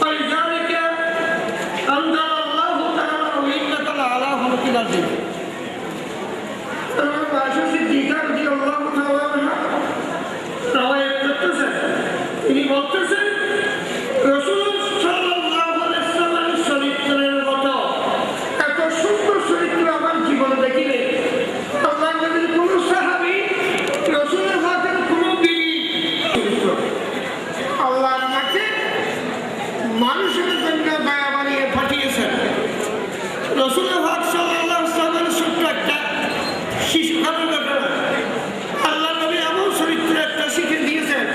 ولذلك أنزل الله تعالى وإنك لعلى خلق عظيم عائشة সিদ্দিকা রাদিয়াল্লাহু তাআলা আনহা রওয়ায়াত করতেছেন, তিনি বলতেছেন রাসূল সাল্লাল্লাহু আলাইহি ওয়াসাল্লামের চরিত্রের মতো এত সুন্দর চরিত্র আমার জীবনে দেখিনি। আল্লাহর নবীর কোন সাহাবী রাসূলের হাতের কোনো বিবি আল্লাহ আমাকে মানুষের জন্য দয়া বানিয়ে পাঠিয়েছেন। রাসূলের হক সাল্লাল্লাহু আলাইহি ওয়াসাল্লামের ছোট্ট একটা শিশুকালের ব্যাপার আল্লাহ নবী এমন চরিত্র একটা শিখে দিয়েছেন।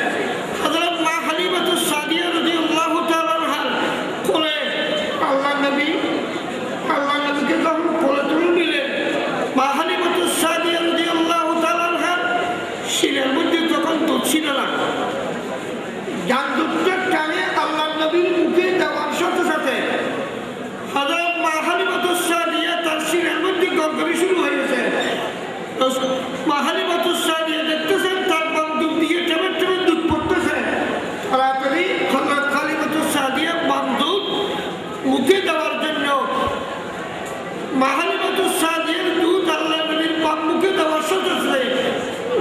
হযরত মা হালিমাতুস সাদিয়া রাদিয়াল্লাহু তাআলা আনহার কোলে আল্লাহ নবীকে যখন কোলে তুলে নিলেন, মা হালিমাতুস সাদিয়া রাদিয়াল্লাহু তাআলা আনহার শিরের মধ্যে তখন দুধ ছিল না। যার দুধটা টানে আল্লাহ নবীর মুখে দেওয়ার সাথে সাথে হযরত মা হালিমাতুস সাদিয়া তার শিরের মধ্যে গড়গড়ি শুরু হয়ে গেছে। মা হালিমাতুস সাদিয়া দেখতেছেন তার বন্দুক দিয়ে টেনে টেনে দুধ পড়তেছে। তাড়াতাড়ি হযরত হালিমাতুস সাদিয়া বন্দুক মুখে দেওয়ার জন্য মা হালিমাতুস সাদিয়ার দুধ আল্লাহ নবীর বাম মুখে দেওয়ার সাথে সাথে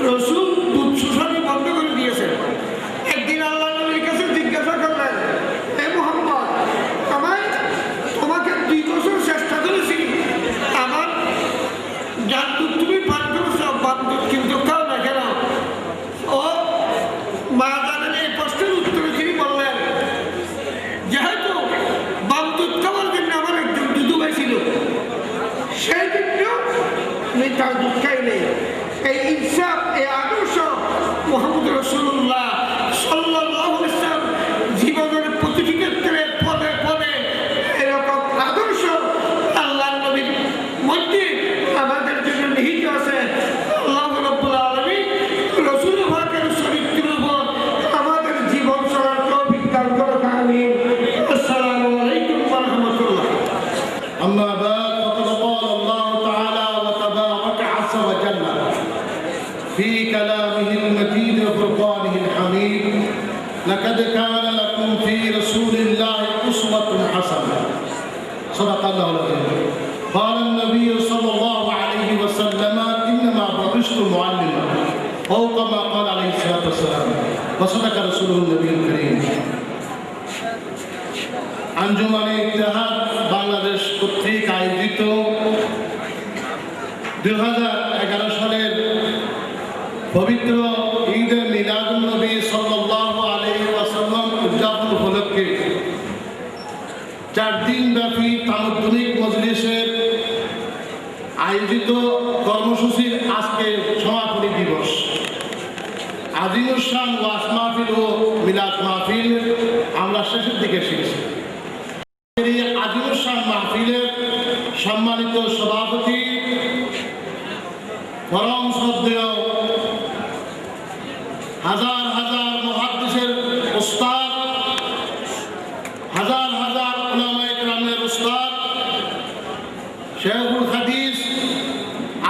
রাসূল দুধ শোষণ বন্ধ করে দিয়েছেন। একদিন আল্লাহ নবীর কাছে জিজ্ঞাসা করলেন, হে মুহাম্মদ, তোমাকে 2 বছর চেষ্টা করেছি, আমার যার দুধ তুমি পান করেছো বাম দুধ কিন্তু খাও না কেন? ও মা জানেন এই প্রশ্নের উত্তরে তিনি বললেন, যেহেতু বাম দুধ খাওয়ার জন্য আমার একজন দুধু ভাই ছিল, সেই জন্য আমি তার দুধ খাই নেই। এই ইনসাফ, এই আদর্শ মুহাম্মদ রাসূলুল্লাহ সাল্লাল্লাহু আলাইহি ওয়াসাল্লাম জীবনের প্রতিটি ক্ষেত্রে পদে পদে এরকম আদর্শ আল্লাহর নবীর মধ্যে আমাদের জন্য নিহিত আছে। আল্লাহ রাব্বুল আলামিন রাসূল পাকের চরিত্রের উপর আমাদের জীবন চলার তৌফিক দান করুন, আমিন। আসসালামু আলাইকুম ওয়া রাহমাতুল্লাহ। أما بعد فقد قال الله تعالى وتبارك عز وجل في كلامه المجيد وفرقانه الحميد لقد كان لكم في رسول الله أسوة حسنة صدق الله العظيم. قال النبي صلى الله عليه وسلم إنما بعثت معلما أو كما قال عليه الصلاة والسلام وصدق رسوله النبي الكريم. আঞ্জুমানে ইত্তেহাদ বাংলাদেশ কর্তৃক আয়োজিত 2011 সালের পবিত্র ঈদে মিলাদুন নবী সাল্লাল্লাহু আলাইহি ওয়াসাল্লাম উদযাপন উপলক্ষে 4 দিন ব্যাপী তামাদ্দুনিক মজলিসের আয়োজিত কর্মসূচির আজকে সমাপনী দিবস। আজিমুস শান ওয়াজ মাহফিল ও মিলাদ মাহফিল আমরা শেষের দিকে এসেছি। এই আজিমুস শান মাহফিলের সম্মানিত সভাপতি পরম শ্রদ্ধেয় হাজার হাজার মুহাদ্দিসের উস্তাদ, হাজার হাজার উলামায়ে কেরামের উস্তাদ, শেখুল হাদিস,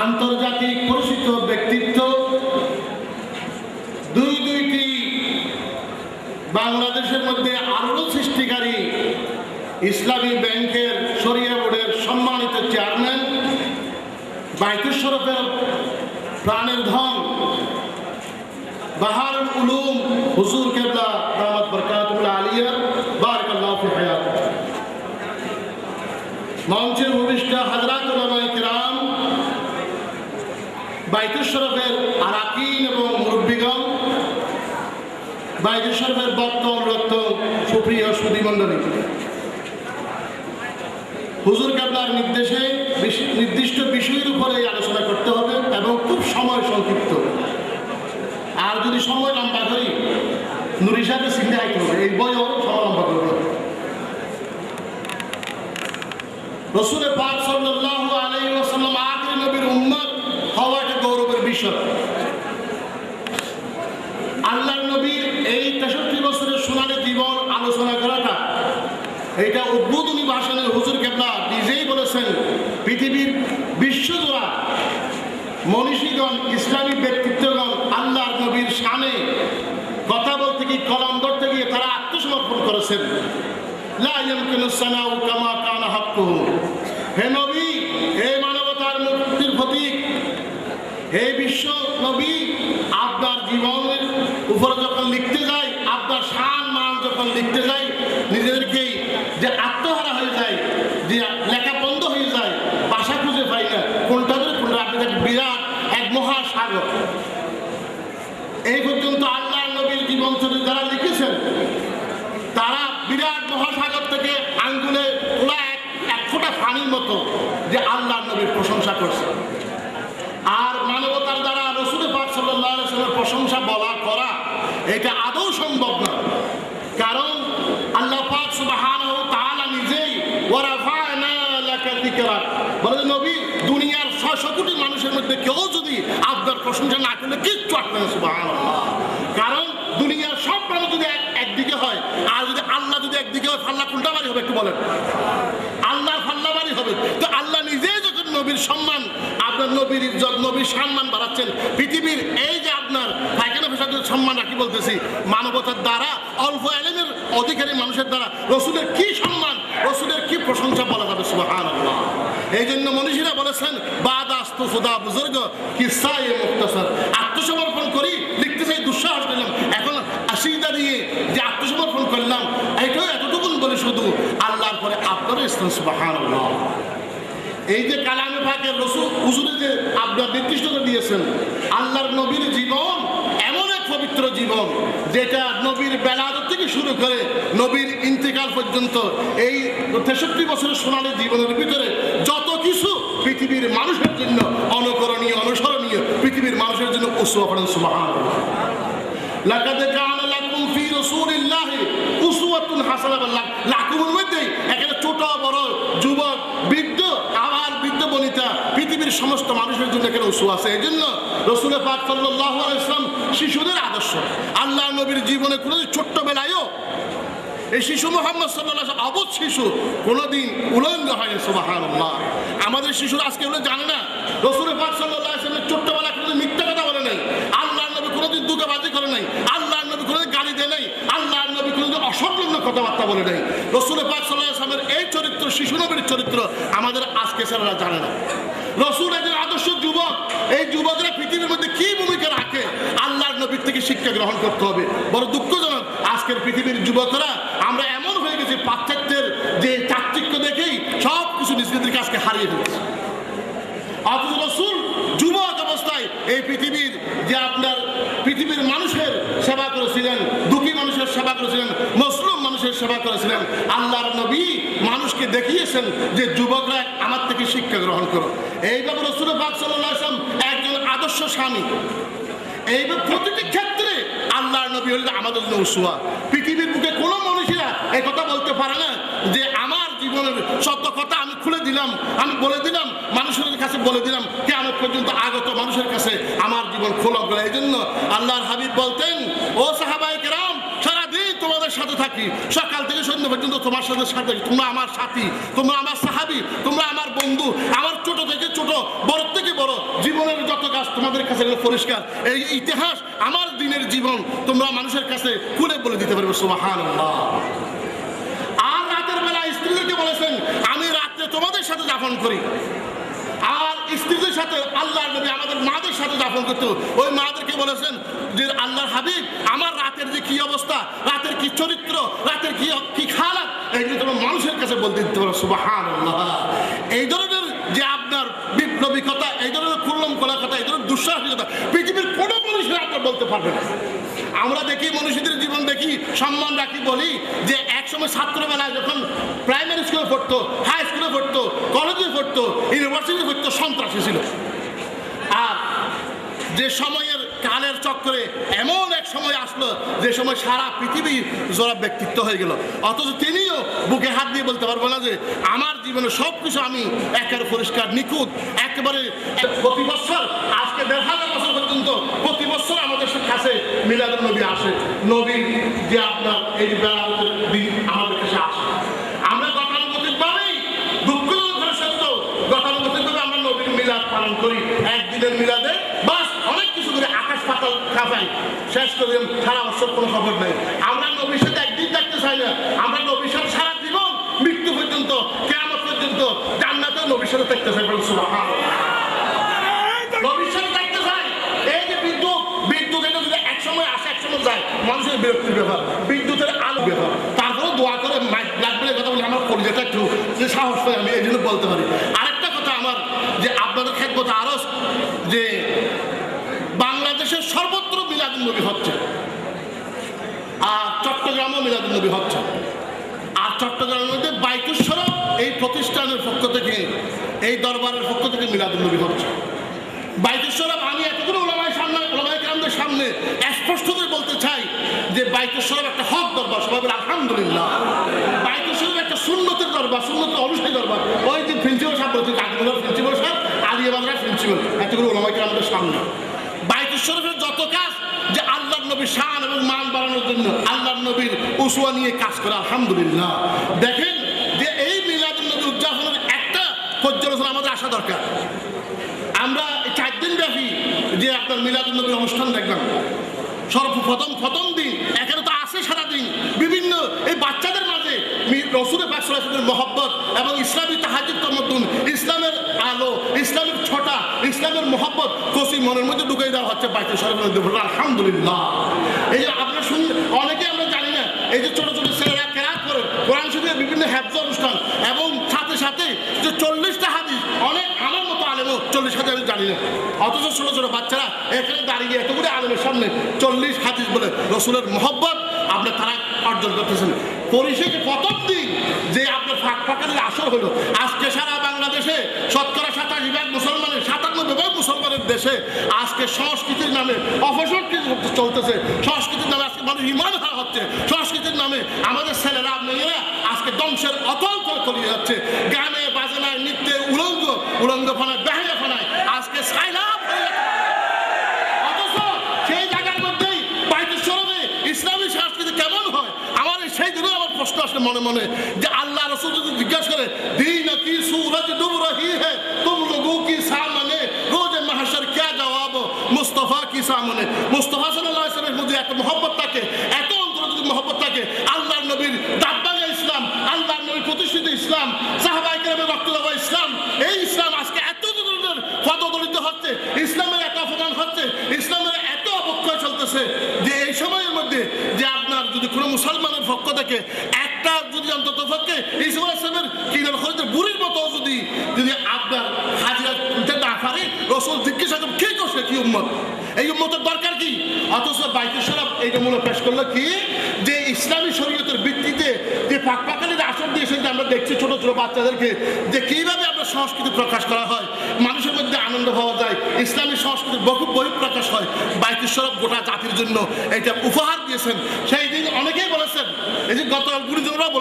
আন্তর্জাতিক পরিচিত ব্যক্তিত্ব, দুইটি বাংলাদেশের মধ্যে আলোড়ন সৃষ্টিকারী ইসলামী ব্যাংকের শরিয়া বোর্ডের সম্মানিত চেয়ারম্যান, বাইতুল শরফের প্রাণের ধন বাহারুল উলুম হুজুর কেবলা দামাত বরকাতুল আলিয়া বারাকাল্লাহু ফি হায়াত, মঞ্চের ভূমিষ্ঠ হযরত উলামায়ে কেরাম, বাইতুল শরফের আরাকিন এবং মুরব্বিগণ, বাইতুল শরফের বক্তা সুপ্রিয় সুধী মণ্ডলী, হুজুর কেবলার নির্দেশে নির্দিষ্ট বিষয়ের উপরে আলোচনা করতে হবে এবং খুব সময় সংক্ষিপ্ত। আর যদি সময় লম্বা করি নুরি সাহেবের চিন্তা আইতে হবে, এই বইও সময় লম্বা করবে। রাসূল পাক সাল্লাল্লাহু আলাইহি ওয়াসাল্লাম আখির নবীর উম্মত হওয়া একটা গৌরবের বিষয়। আল্লাহর নবীর এই 63 বছরের সোনালী জীবন আলোচনা করাটা এটা উদ্বোধনী ভাষণের হুজুর কেবলা নিজেই বলেছেন, পৃথিবীর বিশ্বজোড়া মনীষীগণ, ইসলামী ব্যক্তিত্বগণ আল্লাহর নবীর শানে কথা বলতে গিয়ে, কলম ধরতে গিয়ে তারা আত্মসমর্পণ করেছেন। লা ইয়ামকিনুস সানাউ কামা কানা হাক্কুহু। হে নবী, হে মানবতার মুক্তির প্রতীক, হে বিশ্ব নবী, আপনার জীবনের উপর যখন লিখতে যাই, আপনার শান মান যখন লিখতে যাই, নিজেদেরকেই যে আত্মহারা হয়ে যায়, যে লেখা বন্ধ হয়ে যায়, ভাষা খুঁজে পাই না কোনটা ধরে কোনটা, আপনি দেখেন বিরাট এক মহাসাগর। এই পর্যন্ত আল্লাহ নবীর জীবন চরিত্র যারা লিখেছেন, তারা বিরাট মহাসাগর থেকে আঙ্গুলে তোলা এক ফোঁটা পানির মতো যে আল্লাহ নবীর প্রশংসা করছে। আর মানবতার দ্বারা রাসূল পাক সাল্লাল্লাহু আলাইহি ওয়াসাল্লামের প্রশংসা বলা করা এটা আদৌ সম্ভব না, কারণ আল্লাহ পাক সুবহানাহু ওয়া তাআলা নিজেই ওয়া রাফা'না লাকা যিকরাক বলেন, নবী দুনিয়ার 600 কোটি মানুষের মধ্যে কেউ যদি আপনার প্রশংসা না করলে কিচ্ছু আসবে না। সুবহানাল্লাহ। কারণ দুনিয়ার সব মানুষ যদি একদিকে হয়, আর যদি আল্লাহ যদি একদিকে হয়, ফাল্লা কোনটা বাড়ি হবে একটু বলেন? আল্লাহর ফাল্লা বাড়ি হবে। তো আল্লাহ নিজেই যখন নবীর সম্মান, আপনার নবীর ইজ্জত, নবীর সম্মান বাড়াচ্ছেন, পৃথিবীর এই যে আপনার পায়খানা পেশাদের সম্মান রাখি বলতেছি, মানবতার দ্বারা অল্প এলেমের অধিকারী মানুষের দ্বারা রসুলের কি সম্মান, রসুলের কি প্রশংসা বলা যাবে। সুবহানাল্লাহ। এই জন্য মনীষীরা বলেছেন, বাদাস্তু খুদা বুজুর্গ কিসায়ে মুখতাসার, আত্মসমর্পণ করি লিখতে চাই, দুঃসাহস দিলাম, এখন আসিদা দিয়ে যে আত্মসমর্পণ করলাম, এইটাও এতটুকুন বলে শুধু আল্লাহর পরে আপনারও ইসলাম। সুবহানাল্লাহ। এই যে কালামে পাকের রসুল হুজুরে যে আপনার নির্দিষ্ট করে দিয়েছেন, আল্লাহর নবীর জীবন এমন এক পবিত্র জীবন, যেটা নবীর বেলাদত থেকে শুরু করে নবীর ইন্তেকাল পর্যন্ত এই 63 বছরের সোনালী জীবনের ভিতরে যত কিছু পৃথিবীর মানুষের জন্য অনুকরণীয়, অনুসরণীয়, পৃথিবীর মানুষের জন্য উসওয়া করেন। সুবহানাল্লাহ। লাকাদ কানা লাকুম ফি রাসূলিল্লাহি উসওয়াতুন হাসানাহ। লাকুমের মধ্যে এখানে ছোট বড়, যুবক, বৃদ্ধ, আবার বৃদ্ধ বনিতা, পৃথিবীর সমস্ত মানুষের জন্য এখানে উসওয়া আছে। এই জন্য রাসূল পাক সাল্লাল্লাহু আলাইহি ওয়াসাল্লাম শিশুদের আদর্শ। আল্লাহ নবীর জীবনে কোনো ছোট্টবেলায়ও এই শিশু মুহাম্মদ সাল্লাল্লাহু আলাইহি ওয়াসাল্লাম অবুঝ শিশু, কোনোদিন উলঙ্গ হয়নি। সুবহানাল্লাহ। আমাদের শিশুরা আজকে এগুলো জানে না। রাসূল পাক সাল্লাল্লাহু আলাইহি ওয়াসাল্লাম ছোট্টবেলা কোনোদিন মিথ্যা কথা বলে নাই, আল্লাহ নবী কোনোদিন দুঃখবাজি করে নাই, আল্লাহ নবী কোনোদিন গালি দেয় নাই, আল্লাহ নবী কোনোদিন অসংলগ্ন কথাবার্তা বলে নাই। রাসূল পাক সাল্লাল্লাহু আলাইহি ওয়াসাল্লামের এই চরিত্র, শিশু নবীর চরিত্র আমাদের আজকে ছেলেরা জানে না। রাসূল একজন আদর্শ যুবক, এই যুবকরা পৃথিবীর মধ্যে কি ভূমিকা রাখে আল্লাহর নবীর থেকে শিক্ষা গ্রহণ করতে হবে। বড় দুঃখজনক আজকের পৃথিবীর যুবকরা আমরা এমন হয়ে গেছি, পাশ্চাত্যের যে চাকচিক্য দেখেই সব কিছু নিজেদেরকে আজকে হারিয়ে ফেলেছে। অথচ রাসূল যুবক অবস্থায় এই পৃথিবীর যে আপনার পৃথিবীর মানুষের সেবা করেছিলেন, দুঃখী মানুষের সেবা করেছিলেন, মুসলিম মানুষের সেবা করেছিলেন। আল্লাহর নবী মানুষকে দেখিয়েছেন যে যুবকরা আমার থেকে শিক্ষা গ্রহণ করো। এইভাবে রাসূল পাক সাল্লাল্লাহু আলাইহি ওয়াসাল্লাম একজন আদর্শ স্বামী। এইভাবে প্রতিটি ক্ষেত্রে আল্লাহর নবী হলেন আমাদের জন্য উসওয়া। পৃথিবীর বুকে কোনো মনীষীরা এই কথা বলতে পারে না যে আমার জীবনের সত্য কথা আমি খুলে দিলাম, আমি বলে দিলাম, মানুষের কাছে বলে দিলাম, কিয়ামত পর্যন্ত আগত মানুষের কাছে আমার জীবন খোলা করে। এই জন্য আল্লাহর হাবিব বলতেন, ও সাহাবায়ে কেরাম, সারাদিন তোমাদের সাথে থাকি, সকাল থেকে সন্ধ্যা পর্যন্ত তোমার সাথে সাথে, তোমরা আমার সাথী, তোমরা আমার সাহাবী, তোমরা আমার বন্ধু, আমার ছোট থেকে ছোট, বড় থেকে বড় জীবনের যত কাজ তোমাদের কাছে পরিষ্কার। এই ইতিহাস আমার দিনের জীবন তোমরা মানুষের কাছে খুলে বলে দিতে পারবে। সুবহানাল্লাহ। আর রাতের বেলা স্ত্রীদেরকে বলেছেন, আমি রাত্রে তোমাদের সাথে যাপন করি। আর স্ত্রীদের সাথে আল্লাহর নবী আমাদের মাদের সাথে যাপন করতো। ওই মাদেরকে বলেছেন যে আল্লাহর হাবিব, আমার রাতের যে কি অবস্থা, রাতের কি চরিত্র, রাতের কি খালাত, এইগুলো তোমরা মানুষের কাছে বলতে দিতে পারো। সুবহানাল্লাহ। এই ধরনের যে আপনার বিপ্লবিকতা, এই ধরনের কুল্লম কলা কথা, এই ধরনের দুঃসাহসিকতা পৃথিবীর কোনো মানুষের আপনার বলতে পারবে না। আমরা দেখি মনীষীদের জীবন দেখি, সম্মান রাখি, বলি যে একসময় ছাত্রবেলায় যখন প্রাইমারি স্কুলে পড়তো, হাই স্কুলে পড়তো, কলেজে পড়তো, ইউনিভার্সিটিতে পড়তো, সন্ত্রাসী ছিল। আর যে সময়ের কালের চক্করে এমন এক সময় আসলো যে সময় সারা পৃথিবী জোড়া ব্যক্তিত্ব হয়ে গেল, অথচ তিনিও বুকে হাত দিয়ে বলতে পারবো না যে আমার জীবনে সব কিছু আমি একেবারে পরিষ্কার নিখুঁত, একেবারে। প্রতি বছর আজকে ১,৫০০ বছর পর্যন্ত প্রতি বছর আমাদের কাছে মিলাদুন নবী আসে। নবী যে আপনার এই বেলাতের দিন আমাদের কাছে আসে, আমরা গতানুগতিকভাবেই, দুঃখজনক সত্য, গতানুগতিকভাবে আমরা নবীর মিলাদ পালন করি। একদিনের মিলাদে বাস অনেক কিছু করে আকাশ পাতাল খাপাই, শেষ করে সারা বছর কোনো খবর নেই। আমরা নবীর সাথে একদিন থাকতে চাই না, আমরা নবীর সাথে সারা জীবন পর্যন্ত, কিয়ামত পর্যন্ত জান্নাতে নবীর সাথে থাকতে চাই। বলেন সুবহানাল্লাহ। নবীর সাথে থাকতে চাই। এই যে বিদ্যুৎ এটা যদি এক সময় আসে এক সময় যায়, মানুষের বিরক্তির ব্যাপার, বিদ্যুতের আলো ব্যাপার। তারপরে দোয়া করে লাগবে কথা বলি আমার পরিচয়টা একটু যে সাহস পাই আমি এই জন্য বলতে পারি। আরেকটা কথা আমার যে আপনাদের খেদমত আরো যে বাংলাদেশের সর্বত্র মিলাদুন নবী হচ্ছে, আর চট্টগ্রামও মিলাদুন নবী হচ্ছে। আর চট্টগ্রামের মধ্যে বাইতুল শরফ এই প্রতিষ্ঠানের পক্ষ থেকে, এই দরবারের পক্ষ থেকে মিলাদুন নবী হচ্ছে। বাইতুল শরফ আমি এতগুলো ওলামায়ে কেরামদের সামনে স্পষ্ট করে বলতে চাই যে বাইতুল শরফ একটা হক দরবার। সবাই বলে আলহামদুলিল্লাহ। বাইতুল শরফ একটা সুন্নতের দরবার, সুন্নতের অনুসারী দরবার। ওই যে প্রিন্সিপাল সাহেব বলছে, কাকিমুল্লাহ প্রিন্সিপাল সাহেব, আলিয়া মাদ্রাসার প্রিন্সিপাল, এতগুলো ওলামায়ে কেরামদের সামনে বাইতুল শরফের যত কাজ যে আল্লাহর নবীর শান এবং মান বাড়ানোর জন্য আল্লাহর নবীর উসওয়া নিয়ে কাজ করে। আলহামদুলিল্লাহ। দেখেন যে এই মিলাদুন নবী উদযাপনের একটা পর্যালোচনা আমাদের আসা দরকার। আমরা 4 দিন ব্যাপী যে আপনার মিলাদুন নবীর অনুষ্ঠান দেখলাম, প্রথম দিন এখানে তো আসে সারাদিন বিভিন্ন এই বাচ্চাদের মাঝে রসুলের পাক সাল্লাল্লাহু আলাইহি ওয়াসাল্লামের মহব্বত এবং ইসলামী তাহাজ্জুদ তামাদ্দুন, ইসলামের আলো, ইসলামের ছটা, ইসলামের মহব্বত কসি মনের মধ্যে ঢুকিয়ে দেওয়া হচ্ছে বাইতুল শরীফের মধ্যে। আলহামদুলিল্লাহ। এই যে আপনারা শুনলেন, অনেকে আমরা জানি না, এই যে ছোট ছোট ছেলেরা কেরাত করে কোরআন শরীফের বিভিন্ন হেফজ অনুষ্ঠান এবং সাথে সাথে যে 40টা হাদিস, অনেক আমার মতো আলেমও 40 হাদিস আমি জানি না, অথচ ছোট ছোট বাচ্চারা এখানে দাঁড়িয়ে এতগুলো আলেমের সামনে 40 হাদিস বলে রসুলের মহব্বত আপনার তারা অর্জন করতেছেন। পরিশেষে প্রথম দিন যে আপনার ফাঁকের আসর হলো, আজকে সারা বাংলাদেশে শতকরা 87% মুসলমানের, 97% মুসলমানের দেশে আজকে সংস্কৃতির নামে অপসংস্কৃতি চলতেছে। সংস্কৃতির নামে আজকে মানুষ ইমান হারা হচ্ছে। সংস্কৃতির নামে আমাদের ছেলেরা মেয়েরা আজকে ধ্বংসের অতল তলিয়ে যাচ্ছে। গানে বাজনায় নৃত্যে উলঙ্গফানায় বেহায়াফানায় আজকে সাইলাম হয়ে যাচ্ছে। অথচ সেই জায়গার মধ্যেই বাইতুল শরফে ইসলামী সংস্কৃতি কেমন হয়, আমার সেই দিনও আমার প্রশ্ন আসে মনে মনে যে আল্লাহ রাসূল যদি জিজ্ঞাসা করে দীন কি सूरज डूब रही है तुम लोगों की सामने रोज महशर क्या जवाब मुस्तफा की सामने। मुस्तफा सल्लल्लाहु अलैहि वसल्लम मुझे এত মহব্বত থাকে, এত অন্তর যদি মহব্বত থাকে, আল্লাহর নবীর দাব্বাগে ইসলাম, আল্লাহর নবীর প্রতিষ্ঠিত ইসলাম, সাহাবায়ে কেরামের রক্ত দেওয়া ইসলাম, এই ইসলাম আজকে এত ধরনের পদদলিত হচ্ছে, ইসলামের এত অপমান হচ্ছে, ইসলামের এত অবক্ষয় চলতেছে যে এই সময়ের মধ্যে যে আপনার যদি কোনো মুসলমানের পক্ষ থেকে একটা যদি অন্তত পক্ষে ঈসা আলাইহিস সালামের কিনার খরিদের বুড়ির মতো যদি আপনার হাজিরা তুলতে না পারে, রসুল জিজ্ঞাসা করবেন কে করছে, কি উম্মত, এই উম্মতের দরকার কি? অথচ বাইতুল শরফ এইটা মূল পেশ করলো কি যে ইসলামী শরীয়তের ভিত্তিতে যে পাকপাকালির আসর দিয়েছে, যে আমরা দেখছি ছোট ছোট বাচ্চাদেরকে যে কিভাবে আমরা সংস্কৃতি প্রকাশ করা হয়, মানুষের মধ্যে আনন্দ পাওয়া যায়, ইসলামী সংস্কৃতির বহু বহিঃপ্রকাশ হয়। বাইতুল শরফ গোটা জাতির জন্য এটা উপহার দিয়েছেন। সেই দিন অনেকেই বলেছেন, এই যে গত গুণীজনরাও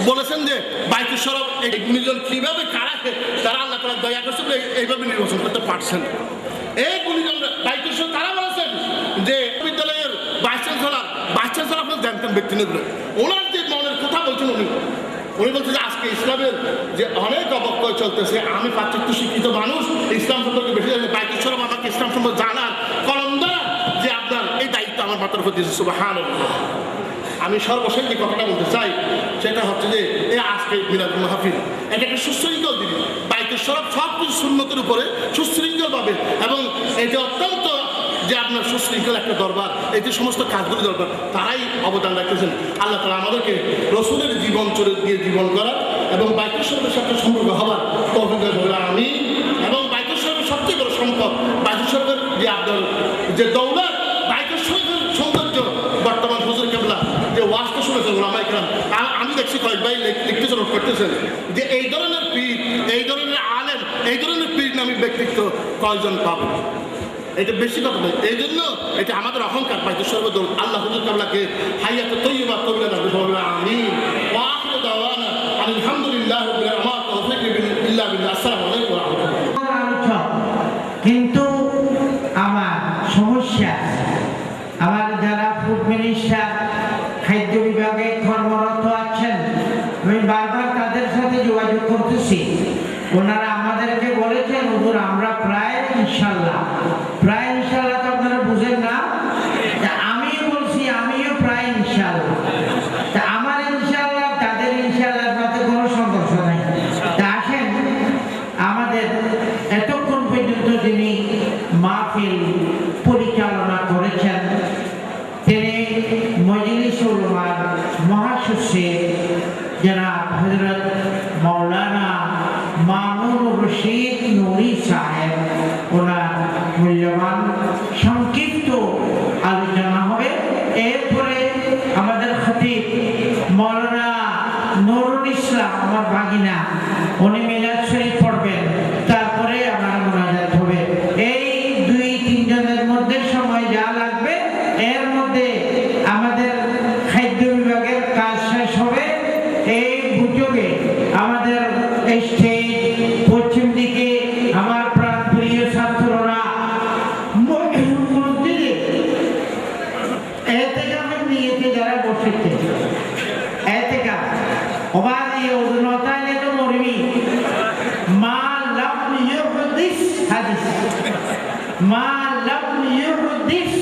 বলেছেন যে বাইতুল শরফ এই গুণীজন কিভাবে কারাকে তারা আল্লাহ তাআলা দয়া করছে এইভাবে নির্বাচন করতে পারছেন। এই গুণীজনরা বাইতুল শরফ তারা বলেছেন যে বিদ্যালয়ের ভাইস চ্যান্সেলর আপনার জানতেন ব্যক্তি নেই, ওনার যে মনের কথা বলছেন উনি বলছেন যে আজকে ইসলামের যে অনেক অবক্ষয় চলতেছে, আমি পাশ্চাত্য শিক্ষিত মানুষ, ইসলাম সম্পর্কে বেশি জানি, বাইতুল শরফ আমাকে ইসলাম সম্পর্কে জানার কলম দ্বারা যে আপনার এই দায়িত্ব আমার মাথার উপর দিয়েছে। সুবহানাল্লাহ। আমি সর্বশেষ যে কথাটা বলতে চাই সেটা হচ্ছে যে এই আজকে মিলাদুল মাহফিল এটা একটা সুশৃঙ্খল দিন। বাইতুল শরফ সব কিছু সুন্নতের উপরে সুশৃঙ্খলভাবে, এবং এটা অত্যন্ত যে আপনার সুশৃঙ্খল একটা দরবার, এই যে সমস্ত কাজগুলি দরবার তারাই অবদান রাখতেছেন। আল্লাহ তাআলা আমাদেরকে রসুলের জীবন চরিত্র দিয়ে জীবন করার এবং বাইতুল শরফের সাথে সম্পর্ক হওয়ার তৌফিক দান করুন, আমিন। এবং বাইতুল শরফের সবচেয়ে বড় সম্পদ, বাইতুল শরফের যে আপনার যে দৌলত, বাইতুল শরফের সৌন্দর্য, বর্তমান হুজুর কেবলা যে ওয়াজটা শুনেছেন ওলামায়ে কেরাম, আমি দেখছি কয়েক ভাই লিখতেছেন, নোট করতেছেন যে এই ধরনের পীর, এই ধরনের আলেম, এই ধরনের পীর নামী ব্যক্তিত্ব কয়জন পাবে, এটা বেশি কথা নয়। এই জন্য এটা আমাদের অহংকার। বাইতুল শরফের দৌলত আল্লাহ হুজুর কেবলাকে হায়াত তৈয়বা কবুল করুন, আমিন। ওয়া আখিরু দাওয়ানা আলহামদুলিল্লাহি রাব্বিল আলামিন। তৌফিক বিল্লাহ বিল্লাহ। আসসালামু আলাইকুম ওয়া রাহমাতুল্লাহ। কিন্তু আমার সমস্যা, আমার যারা ফুড মিনিস্টার খাদ্য বিভাগে কর্মরত আছেন, আমি বারবার তাদের সাথে যোগাযোগ করতেছি। ওনারা আমাদেরকে বলেছেন হুজুর আমরা প্রায় ইনশাল্লাহ তো আপনারা বুঝেন না, আমিও বলছি আমিও প্রায় ইনশাল্লাহ, আমার ইনশাল্লাহ তাদের ইনশাল্লাহর সাথে কোনো সংঘর্ষ से जनाब हजरत मौलाना मामून रशीद नूरी साहेब ওনার মূল্যবান সংক্ষিপ্ত আলোচনা হবে। এরপরে আমাদের খতিব মৌলানা নুরুল ইসলাম আমার ভাগিনা উনি মিলাদ শরীফ পড়বেন, তারপরে আমার মোনাজাত হবে। এই 2-3 জনের মধ্যে সময় যা লাগবে এর মধ্যে আমাদের খাদ্য বিভাগের কাজ শেষ হবে। এই দুযোগে আমাদের স্টেজ পশ্চিম দিকে আমার প্রাণপ্রিয় ছাত্ররা মসজিদে এতেকাফের নিয়তে যারা বসেছে এতেকাফ ওবাদ ইউদনতালে তো মরবি মা লাম ইউহদিস হাদিস মা লাম ইউহদিস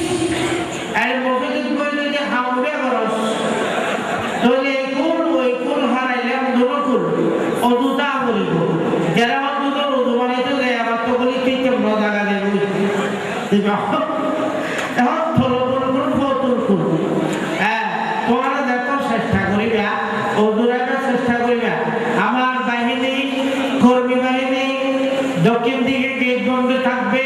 আর মসজিদ কইলে যে হাউবে বরস তোলে কোন ওই কোন হারাইলাম দনকুল অদুতা বলিব যারা অদুতা ওদু বানাইতে যায় আবার তো বলি তুই কেমন জায়গা দেবি এখন ফলপুর ফতুর কুল হ্যাঁ তোমরা দেখো চেষ্টা করিবা অদুরাইবার চেষ্টা করিবা। আমার বাহিনী কর্মী বাহিনী দক্ষিণ দিকে গেট বন্ধ থাকবে,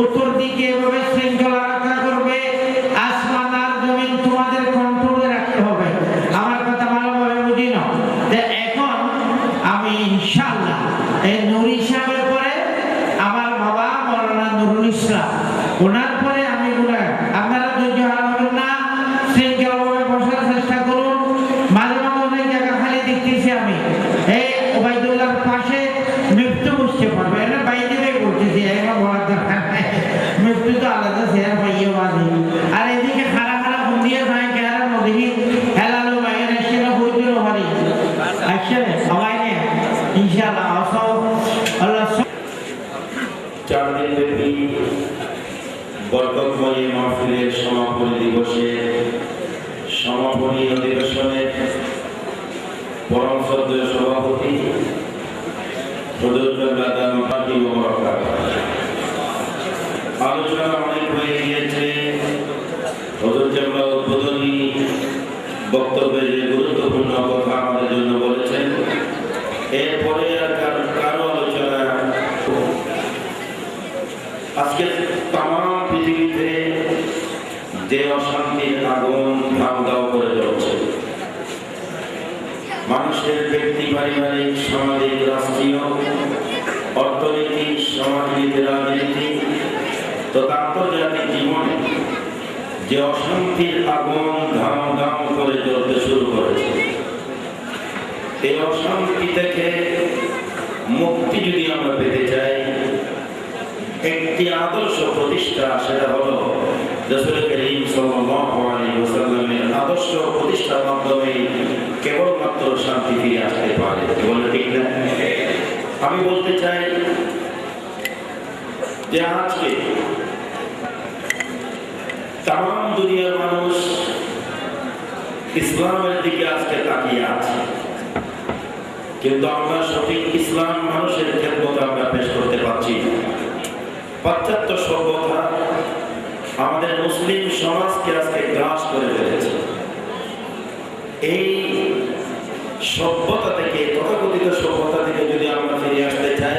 উত্তর দিকে এভাবে শৃঙ্খলা রক্ষা করবে। আসমান আর জমিন তোমাদের কন্ট্রোলে রাখতে হবে। আমার কথা ভালোভাবে বুঝি না। এখন আমি ইনশাআল্লাহ এই নুরি সাহেবের পরে আমার বাবা মৌলানা নুরুল ইসলাম, ওনার পরে আমি আপনারা ধৈর্য হারাবেন না, শৃঙ্খলাভাবে বসার চেষ্টা করুন। মাঝে মাঝে অনেক জায়গা খালি দেখতেছি আমি এই ওবায়দুল্লাহর পাশে মৃত্যু বসতে পারবে এটা বাইরে বলতেছি এবার বলার দরকার নাই, মৃত্যু তো আলাদা শেয়ার পাইয়ে বাজে। আর এদিকে খারা খারা হুন্দিয়ে ভাই কেয়ার নদী হেলালো বাইরে সেটা বইতেও পারি আসলে সবাই নে ইনশাআল্লাহ আসাও আল্লাহ 4 দিন ব্যাপী বরকতময় মাহফিলের সমাপনী দিবসে সমাপনী অধিবেশনের পরম শ্রদ্ধেয় সভাপতি আলোচনা অনেক হয়ে গিয়েছে। হুজুর জামলা উদ্বোধনী বক্তব্যে যে গুরুত্বপূর্ণ কথা আমাদের জন্য বলেছেন, এরপরে আর কারো আলোচনা আজকে তাম পৃথিবীতে যে অশান্তির আগুন ধাও করে জ্বলছে, মানুষের ব্যক্তি পারিবারিক সামাজিক রাষ্ট্রীয় অর্থনৈতিক সামাজিক রাজনীতি তথা আন্তর্জাতিক জীবনে যে অশান্তির আগুন ধাও করে জ্বলতে শুরু করেছে, এই অশান্তি থেকে মুক্তি যদি আমরা পেতে চাই, একটি আদর্শ প্রতিষ্ঠা, সেটা হলো রাসূল করিম সাল্লাল্লাহু আলাইহি ওয়াসাল্লামের আদর্শ প্রতিষ্ঠার মাধ্যমে কেবলমাত্র শান্তি ফিরে আসতে পারে। বলে ঠিক না? আমি বলতে চাই যে আজকে তাম দুনিয়ার মানুষ ইসলামের দিকে আজকে তাকিয়ে আছে, কিন্তু আমরা সঠিক ইসলাম মানুষের খেদমতে আমরা পেশ করতে পারছি না। পাশ্চাত্য সভ্যতা আমাদের মুসলিম সমাজকে আজকে গ্রাস করে ফেলেছে। এই সভ্যতা থেকে, তথাকথিত সভ্যতা থেকে যদি আমরা ফিরে আসতে চাই,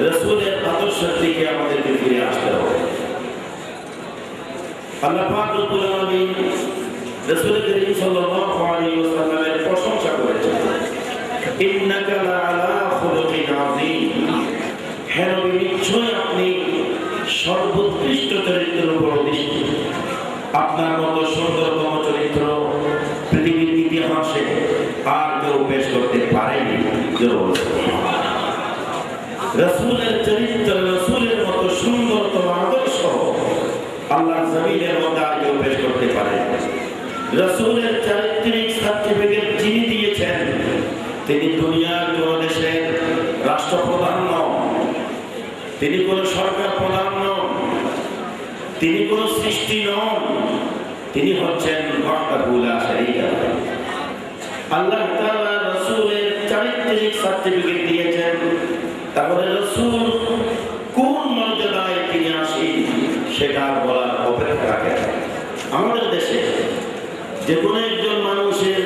রাসূলের আদর্শের দিকে আমাদেরকে ফিরে আসতে হবে। আল্লাহ পাক রব্বুল আলামিন রাসূল করিম সাল্লাল্লাহু আলাইহি ওয়াসাল্লামের প্রশংসা করেছেন, ইন্নাকা লাআলা খুলুকিন আযীম। হে নবী, নিশ্চয় আপনি সর্বোৎকৃষ্ট চরিত্রের উপর অধিষ্ঠিত। আপনার মতো সুন্দরতম চরিত্র পৃথিবীর ইতিহাসে আর কেউ পেশ করতে পারেনি। রাসূলের চরিত্র, রাসূলের মতো সুন্দরতম আদর্শ আল্লাহর জমিনের মধ্যে আর কেউ পেশ করতে পারে। রাসূলের চারিত্রিক সার্টিফিকেট যিনি দিয়েছেন, তিনি দুনিয়ার কোন দেশের রাষ্ট্রপ্রধান নন, তিনি কোন সরকার প্রধান নন, তিনি কোন সৃষ্টি নন, তিনি হচ্ছেন ওয়াহদাহুল লা শারীকা লাহু। আল্লাহ তাআলা রাসূলের চারিত্রিক সার্টিফিকেট দিয়েছেন, তাহলে রাসূল কোন মর্যাদায় তিনি আসেন সেটা বলার অপেক্ষা রাখে। আমাদের দেশে যে কোনো একজন মানুষের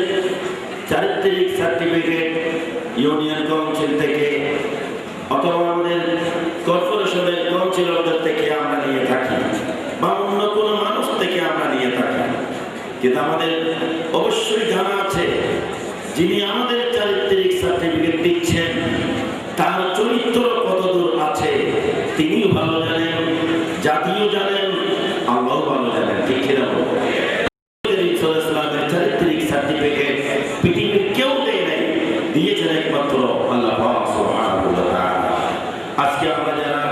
চারিত্রিক সার্টিফিকেট ইউনিয়ন কাউন্সিল থেকে অথবা আমাদের কর্পোরেশনের কাউন্সিলরদের থেকে আমরা নিয়ে থাকি বা অন্য কোনো মানুষ থেকে আমরা নিয়ে থাকি, কিন্তু আমাদের অবশ্যই জানা আছে যিনি আমাদের চারিত্রিক সার্টিফিকেট দিচ্ছেন তার চরিত্র কতদূর আছে তিনিও ভালো জানেন, জাতিও জানেন, আল্লাহও ভালো জানেন। ঠিক কিনা ইসলামের চারিত্রিক সার্টিফিকেট পৃথিবীর কেউ দেয় নাই, দিয়েছেন একমাত্র আল্লাহ সুবহানাহু ওয়া তাআলা। আজকে আমরা যারা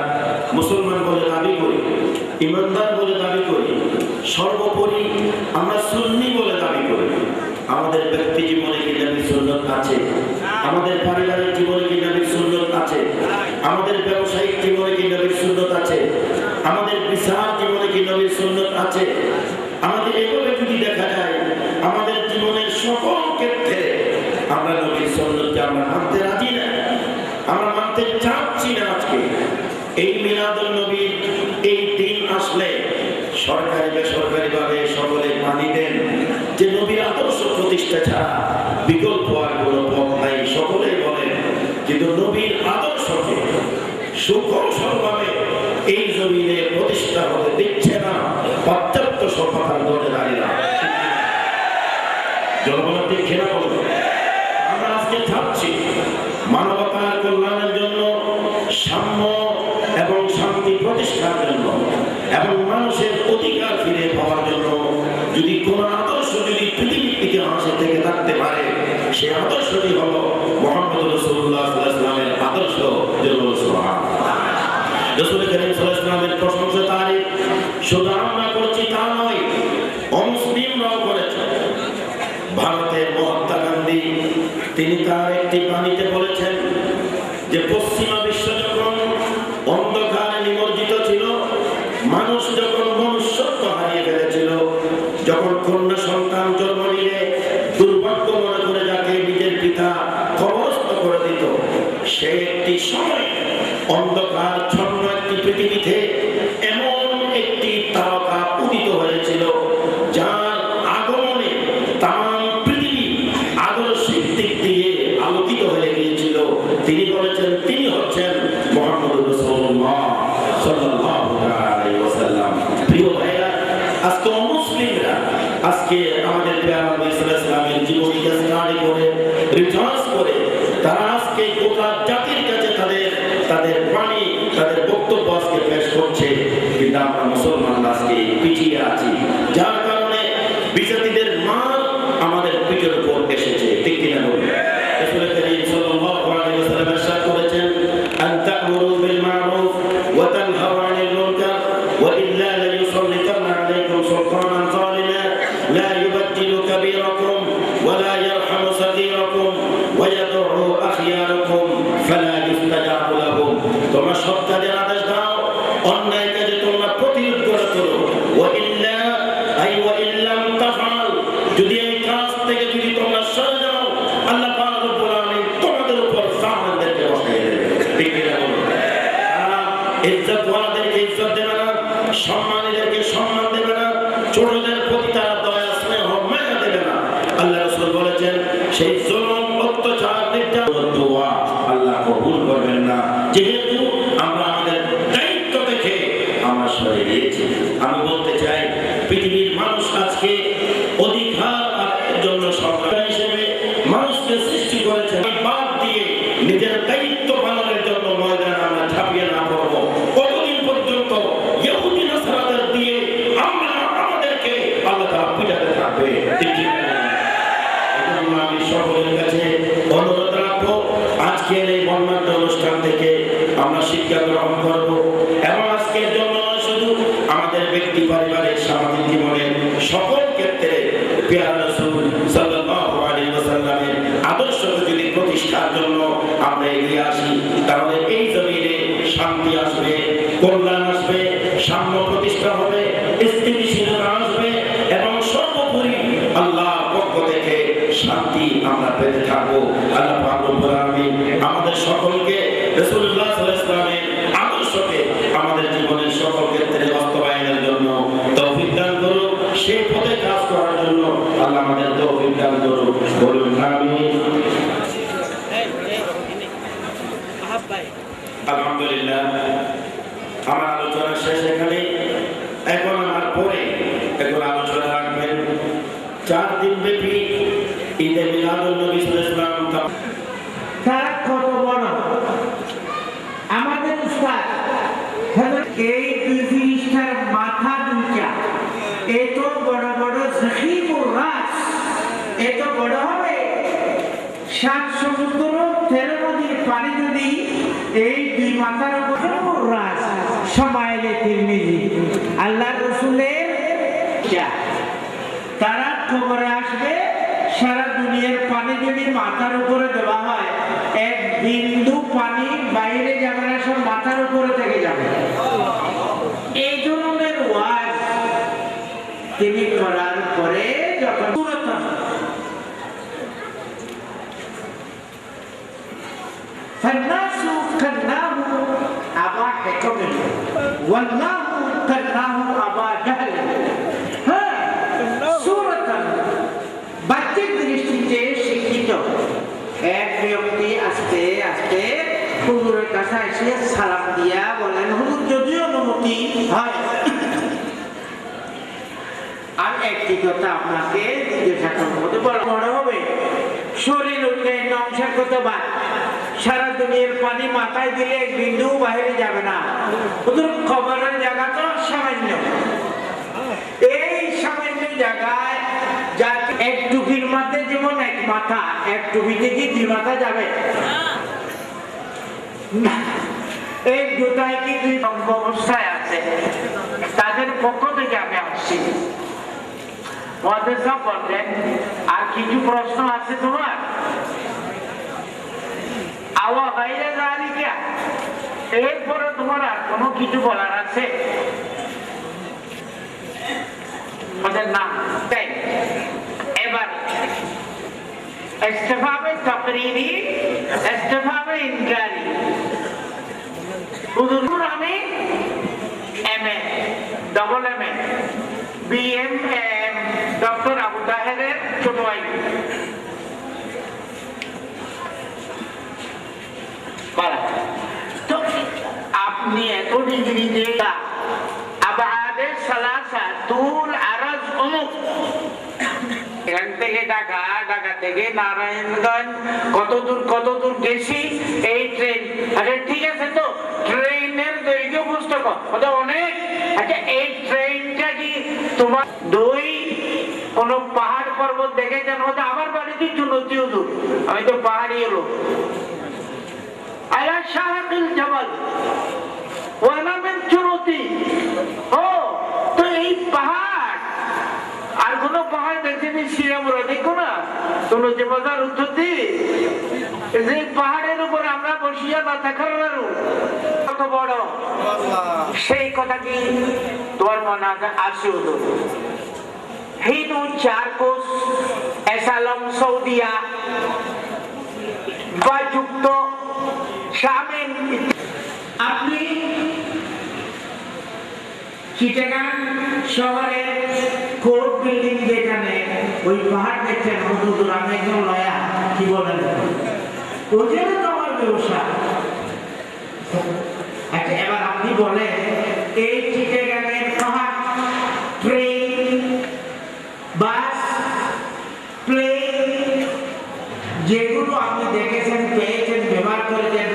মুসলমান বলে দাবি করি, ইমানদার বলে দাবি করি, সর্বোপরি আমরা সুন্নি বলে দাবি করি, আমাদের ব্যক্তি জীবনে কি নবীর সুন্নাত আছে? আমাদের পারিবারিক জীবনে কি নবীর সুন্নাত আছে? আমাদের ব্যবসায়িক জীবনে কি নবীর সুন্নাত আছে? আমাদের বিচার জীবনে কি নবীর সুন্নাত আছে? আমাদের এভাবে যদি দেখা যায় আমাদের জীবনের সকল ক্ষেত্রে আমরা নবীর সুন্নাতকে আমরা মানতে রাজি না, আমরা মানতে চাচ্ছি না। আজকে এই মিলাদুন নবীর এই দিন আসলে সরকারি বেসরকারি ভাবে সকলে মানি দেন যে নবীর আদর্শ প্রতিষ্ঠা ছাড়া বিকল্প আর কোনো পথ নাই, সকলেই বলেন, কিন্তু নবীর আদর্শকে সুকৌশলভাবে এই জমিনে প্রতিষ্ঠা হতে দিচ্ছে না পর্যাপ্ত সভ্যতার দলে দাঁড়িয়ে। জনগণের দিক ঘেরা বলবে আমরা আজকে চাচ্ছি মানবতার কল্যাণের জন্য, সাম্য এবং শান্তি প্রতিষ্ঠার জন্য এবং মানুষের অধিকার ফিরে পাওয়ার জন্য যদি কোন আদর্শ যদি পৃথিবীর ইতিহাসে থেকে থাকতে পারে সেই আদর্শটি হলো মুহাম্মদ রাসূলুল্লাহ সাল্লাল্লাহু আলাইহি ওয়াসাল্লামের আদর্শ। রাসূল করিম সাল্লাল্লাহু আলাইহি ওয়াসাল্লামের প্রশংসা তারিফ শুধু আমরা করছি তা নয়, অমুসলিমরাও করেছে। ভারতের মহাত্মা গান্ধী তিনি তার একটি বাণীতে বলেছেন যে পশ্চিমা বিশ্ব যখন অন্ধকারে নিমজ্জিত ছিল, মানুষ যখন মনুষ্যত্ব হারিয়ে ফেলেছিল, যখন কন্যা সন্তান জন্ম নিলে দুর্ভাগ্য মনে করে যাকে নিজের পিতা কবরস্থ করে দিত, সে একটি সময় অন্ধকার ছন্ন একটি পৃথিবীতে এমন একটি তারকা উদিত হয়েছিল যার আগমনে তাম পৃথিবী আদর্শিক দিক দিয়ে আলোকিত হয়ে গিয়েছিল। তিনি বলেছেন তিনি হচ্ছেন মুহাম্মদ রাসূলুল্লাহ সাল্লাল্লাহু আলাইহি ওয়াসাল্লাম। প্রিয় ভাইরা, আজকে মুসলিমরা আজকে আমাদের প্রিয় নবী সাল্লাল্লাহু আলাইহি ওয়াসাল্লামের জীবনীকে স্টাডি করে রিসার্চ করে তারা আজকে গোটা জাতির কাছে তাদের বাণী তাদের বক্তব্য আজকে পেশ করছে, কিন্তু আমরা মুসলমানরা আজকে পিছিয়ে আছি, যার কারণে বিজাতিদের মার আমাদের পিঠের উপর এসেছে। ঠিক কিনা বলুন? রাসূল করিম সাল্লাল্লাহু আলাইহি ওয়াসাল্লাম ইরশাদ করেছেন, আন তা'মুরু বিল মা'রুফ ওয়া তানহাউ আনিল মুনকার ওয়া ইল্লা লা ইউসাল্লিতান্না আলাইকুম সুলতানান যালিমা লা ইউবাদদিলু কাবীরাকুম ওয়া লা ইয়ারহামু সাগীরাকুম ওয়া ইয়াদ'উ আখিয়ারাকুম ফালা ইস্তাজাবু লাহুম। তোমরা সৎ কাজের আদেশ দাও, অন্যায় কাজে তোমরা প্রতিরোধ করে তোলো। ওয়া ইল্লা আই ওয়া ইল্লাম তাফআল, যদি এই কাজ থেকে যদি তোমরা সরে যাও আল্লাহ পাক রব্বুল আলামিন তোমাদের উপর জাহান্নামকে বসায় দেবে। ঠিক কিনা বলুন? ইজ্জতওয়ালাদেরকে ইজ্জত দেবে না, সম্মানীদেরকে সম্মান দেবে না, ছোটদের প্রতি তারা দয়া স্নেহ মায়া দেবে না। আল্লাহ রাসূল বলেছেন সেই জুলুম অত্যাচার নির্যাতন দোয়া আল্লাহ কবুল করবেন না, যেহেতু আমরা আমাদের দায়িত্ব থেকে আমরা সরে গিয়েছি। আমি বলতে চাই পৃথিবীর মানুষ আজকে অধিকার জন্য সরকার হিসেবে মানুষকে সৃষ্টি করেছে, বাদ দিয়ে নিজের দায়িত্ব পালনের জন্য ময়দানে আমরা ঝাঁপিয়ে না পড়বো, কতদিন পর্যন্ত ইহুদি নাসারাদের দিয়ে আমরা আমাদেরকে আল্লাহ তাআলা পিটাতে থাকবে। আমি সকলের কাছে অনুরোধ রাখবো, আজকের এই বর্ণাঢ্য অনুষ্ঠান থেকে আমরা শিক্ষা গ্রহণ করব এবং আজকের জন্য শুধু আমাদের ব্যক্তি পারিবারিক সামাজিক জীবনের সকল ক্ষেত্রে প্রিয় রাসূল সাল্লাল্লাহু আলাইহি ওয়াসাল্লামের আদর্শকে যদি প্রতিষ্ঠার জন্য আমরা এগিয়ে আসি, তাহলে এই জমিনে শান্তি আসবে, কল্যাণ আসবে, সাম্য প্রতিষ্ঠা হবে, স্থিতিশীলতা আসবে এবং সর্বোপরি আল্লাহর পক্ষ থেকে শান্তি আমরা পেতে থাকবো। আল্লাহ পাক রব্বুল আলামিন আমাদের সকলকে রাসূলুল্লাহ সাল্লাল্লাহু আলাইহি ওয়াসাল্লামের আদর্শকে আমাদের জীবনের সকল ক্ষেত্রে বাস্তবায়নের জন্য তৌফিক দান করুন, সেই পথে কাজ করার জন্য আল্লাহ আমাদের তৌফিক দান করুন। বলুন আমিন। আলহামদুলিল্লাহ, আমার আলোচনা শেষ এখানে। এখন আমার পরে এখন আলোচনা রাখবেন 4 দিন ব্যাপী ঈদে মিলাদুন নবী সাল্লাল্লাহু আলাইহি ওয়াসাল্লাম। তারা কত বড় আমাদের উস্তাদ এই দুই ফিরিস্তার মাথা দুইটা এত বড় বড় জখিমুর রাস, এত বড় হবে 7 সমুদ্র 13 নদীর পানি যদি এই দুই মাথার উপর রাস সমাইলে তিরমিজি আল্লাহ রসুলের তারা খবরে আসবে। সারা দুনিয়ার পানি যদি মাথার উপরে দেওয়া হয়, এক বিন্দু পানি বাইরে যাবে না, সব মাথার উপরে থেকে যাবে। এই ধরনের ওয়াজ তিনি করার পরে যখন فالناس كناه أبا حكم والله كناه أبا جهل سورة বাচ্চার দৃষ্টিতে শিক্ষিত এক ব্যক্তি আস্তে আস্তে হুজুরের কাছে এসে সালাম দিয়া বলেন, হুজুর যদি অনুমতি হয় আর একটি কথা আপনাকে জিজ্ঞাসা করবো। বড় হবে শরীর উন্নয়ন অংশের কথা বাদ, সারা দুনিয়ার পানি মাথায় দিলে এক বিন্দু বাইরে যাবে না। হুজুর খবরের জায়গা তো সামান্য, এই সামান্য জায়গায় যাতে এক টুপির মাথায় যেমন এক মাথা, এক টুপিতে কি 2 মাথা যাবে? এক জুতায় কি 2 অবস্থায় আছে। তাদের পক্ষ থেকে আমি আসছি। সব বললেন, আর কিছু প্রশ্ন আছে তোমার? আওয়া বাইরে যাওয়ালি কে? এরপরে তোমার আর কোনো কিছু বলার আছে? না। এবার ইস্তেফামে তাকরীরি, ইস্তেফামে ইনকারি। হুজুর আমি MA, double MA, BM, doctor Abu তাহেরের ছোট ভাই। তো আপনি এত ডিগ্রি দিয়ে আবাদে সালাসা তুল আরজ অমুক, এখান থেকে ঢাকা, ঢাকা থেকে নারায়ণগঞ্জ, কত দূর গেছি এই ট্রেন। আচ্ছা ঠিক আছে, তো ট্রেনের দৈর্ঘ্য পুস্তক অনেক। আচ্ছা এই ট্রেনটা কি তোমার কোন পাহাড় পর্বত দেখেছেন? আমার বাড়িতে চুনতি হুজুর, আমি তো পাহাড়ি হলো আলা শাহাকিল জাবাল ওয়ানা মিন চুনতি। ও তো এই পাহাড় আর কোন পাহাড় দেখেনি? শিরামুরা দেখো না, চুনতি বাজার উত্তর দিয়ে যে পাহাড়ের উপর আমরা বসিয়া না থাকার কত বড়, সেই কথা কি তোমার মনে আসে? হুজুর হিন্দু 4 কোষ এসালম সৌদিয়া বা যুক্ত শামিল। আপনি চিটাগাং শহরের কোর্ট বিল্ডিং যেখানে ওই পাহাড় দেখছেন, হুজুর আমি একদম লয়া, কি বলেন? ওইখানে তো আমার ব্যবসা। আচ্ছা এবার আপনি বলেন, এই চিটাগাংয়ের পাহাড়, ট্রেন, বাস, প্লেন যেগুলো আপনি দেখেছেন, পেয়েছেন, ব্যবহার করেছেন,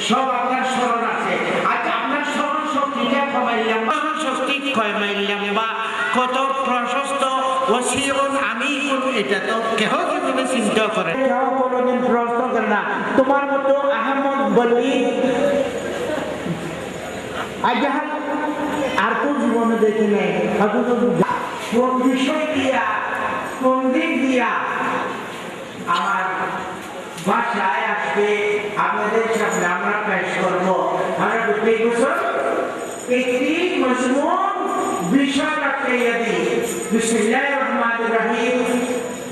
সব আপনার স্মরণ আছে। আচ্ছা আপনার স্মরণ শক্তিটা কমাইলাম, শক্তি কমাইলাম বা কত প্রশস্ত ওসিরুন আমিকুন, এটা তো কেহ জীবনে চিন্তা করে কোনোদিন প্রশ্ন করে না। তোমার মতো আহমদ বলি আজহার আর তো জীবনে দেখি নাই। কোন বিষয় দিয়া, কোন দিক দিয়া আমার বাসায় আসবে, আপনাদের সামনে আমরা পেশ করবো। আমরা দুই বছর একটি মজমুন বিষয় রাখতে দিই। বিসমিল্লাহির রহমানির রহিম।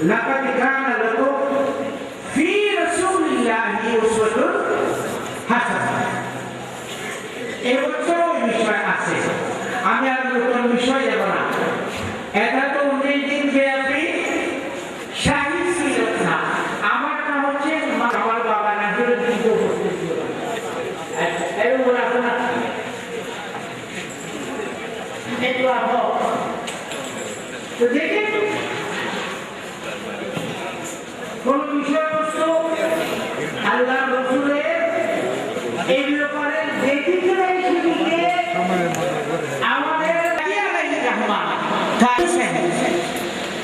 লাকাদ কানা লাকুম ফি রাসূলিল্লাহি উসওয়াতুন হাসানাহ। এই বছর বিষয় আছে, আমি আর নতুন বিষয় যাব না। এটা তো 19 দিন ব্যাপী শাহী সিরাত না। আল্লাহ রসুলের এই ব্যাপারে দেখিতে সেদিকে আমাদের আলাইহির রহমান তাইছেন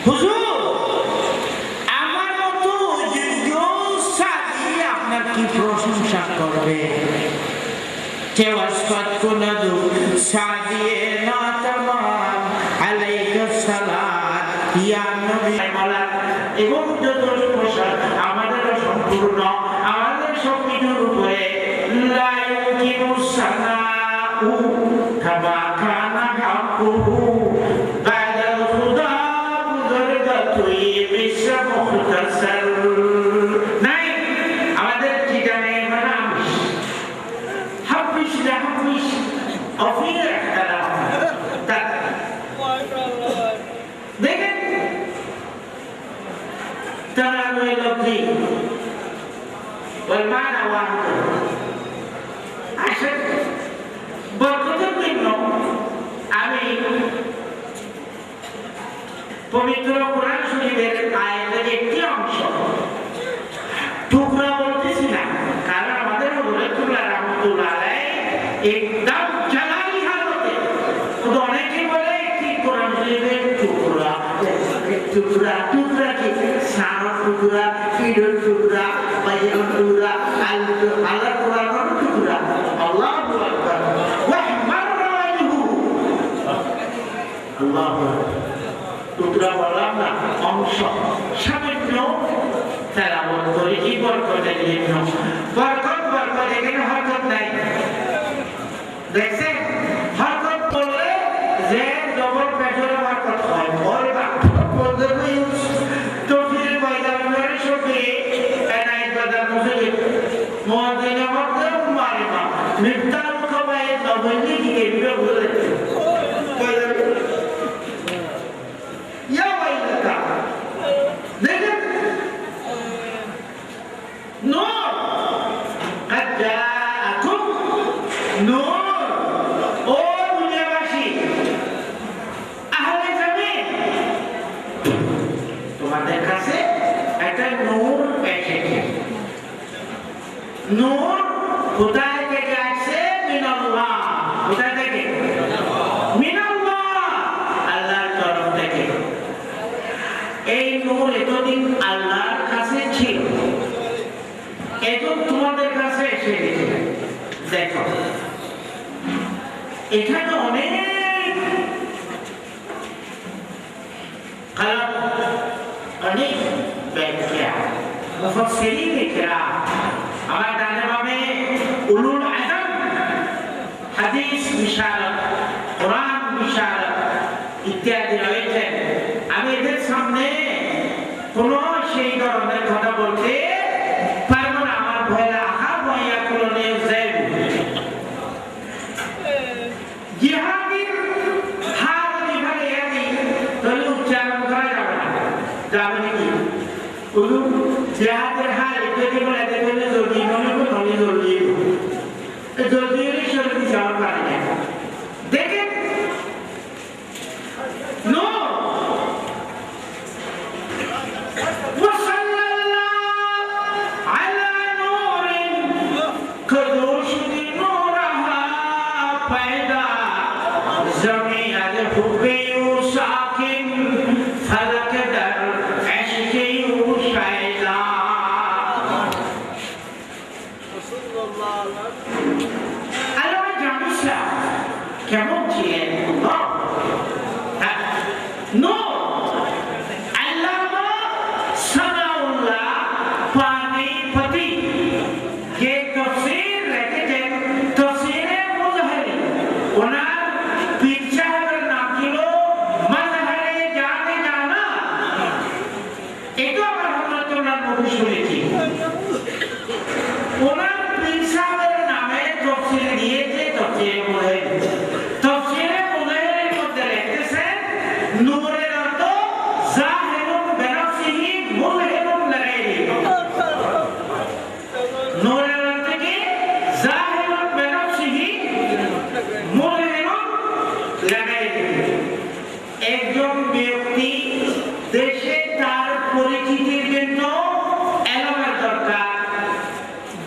হুজুর আমার মতো যোগ্য সাথী আপনার কি প্রশংসা করবে কেউ আসফাত কুনাদু সাদিয়ে না তামাম আলাইকা সালাত ইয়া নবী মাওলা এবং যত প্রসাদ আমাদের সম্পূর্ণ আমাদের সবকিছুর উপরে লা ইউকিনু সানাউ কামা কানা হাকুহু বাদাল খুদা মুদরদাতুই বিশা মুখতাসার নাই আমাদের ঠিকানে মানামিস হাফিস না হাফিস অফির একটা দেখেন ترى اللفظي والمعنى واحد عشان বরকতের জন্য আমি পবিত্র কোরআন শরীফের আয়াতের একটি অংশ টুকরা বলতেছি না কারণ আমাদের রসুল্লাহ রাহমাতুল্লাহ আলাইহি একদম জালালি হালতে অনেকে বলে একটি কোরআন শরীফের টুকরা টুকরা টুকরা কি সারা টুকরা পিডর টুকরা বাইরের টুকরা আল্লাহ কোরআনের টুকরা আল্লাহু আকবার ওয়া মাররাইহু আল্লাহু টুকরা বললাম না অংশ সামান্য তেলাওয়াত করে এই বরকতের জন্য বরকত এখানে হরকত নাই দেখছেন হরকত করলে যে জবর পেছনে বরকত হয় ওরে বাপ তফসির ময়দানের সঙ্গে এনায়েত বাজার মুসলিম মুয়াজ্জিন মধ্যে মারিমা মিফতাল কবায়ে নবনী কি এগুলো বলে ইয়া ওয়াইলাকা দেখেন নূর قد جاءكم নূর ও দুনিয়াবাসী আহলে জমিন তোমাদের কাছে একটা নূর এসেছে নূর কোথায় থেকে আসছে মিনাল্লাহ কোথায় থেকে মিনাল্লাহ আল্লাহর তরফ থেকে এই নূর এতদিন আল্লাহর কাছে ছিল এখন তোমাদের কাছে এসে গেছে দেখো এখানে অনেক কালাম অনেক ব্যাখ্যা মুফাসসিরিন কিরাম আমার ডানে বামে উলুল আযম হাদিস বিশারত কোরআন বিশারত ইত্যাদি রয়েছে আমি এদের সামনে কোন সেই ধরনের কথা বলতে পারবো না আমার ভয় আহা ভয়া কুলনে যাইব জিহাদের হার বিভাগে এদি তাহলে উচ্চারণ করা যাবে না যাবে নাকি উলু জিহাদের হার এটাকে বলে দেখলে জলদি মনে করো নলি জলদি জলদি শরীর যাওয়ার পারে না দেখেন নো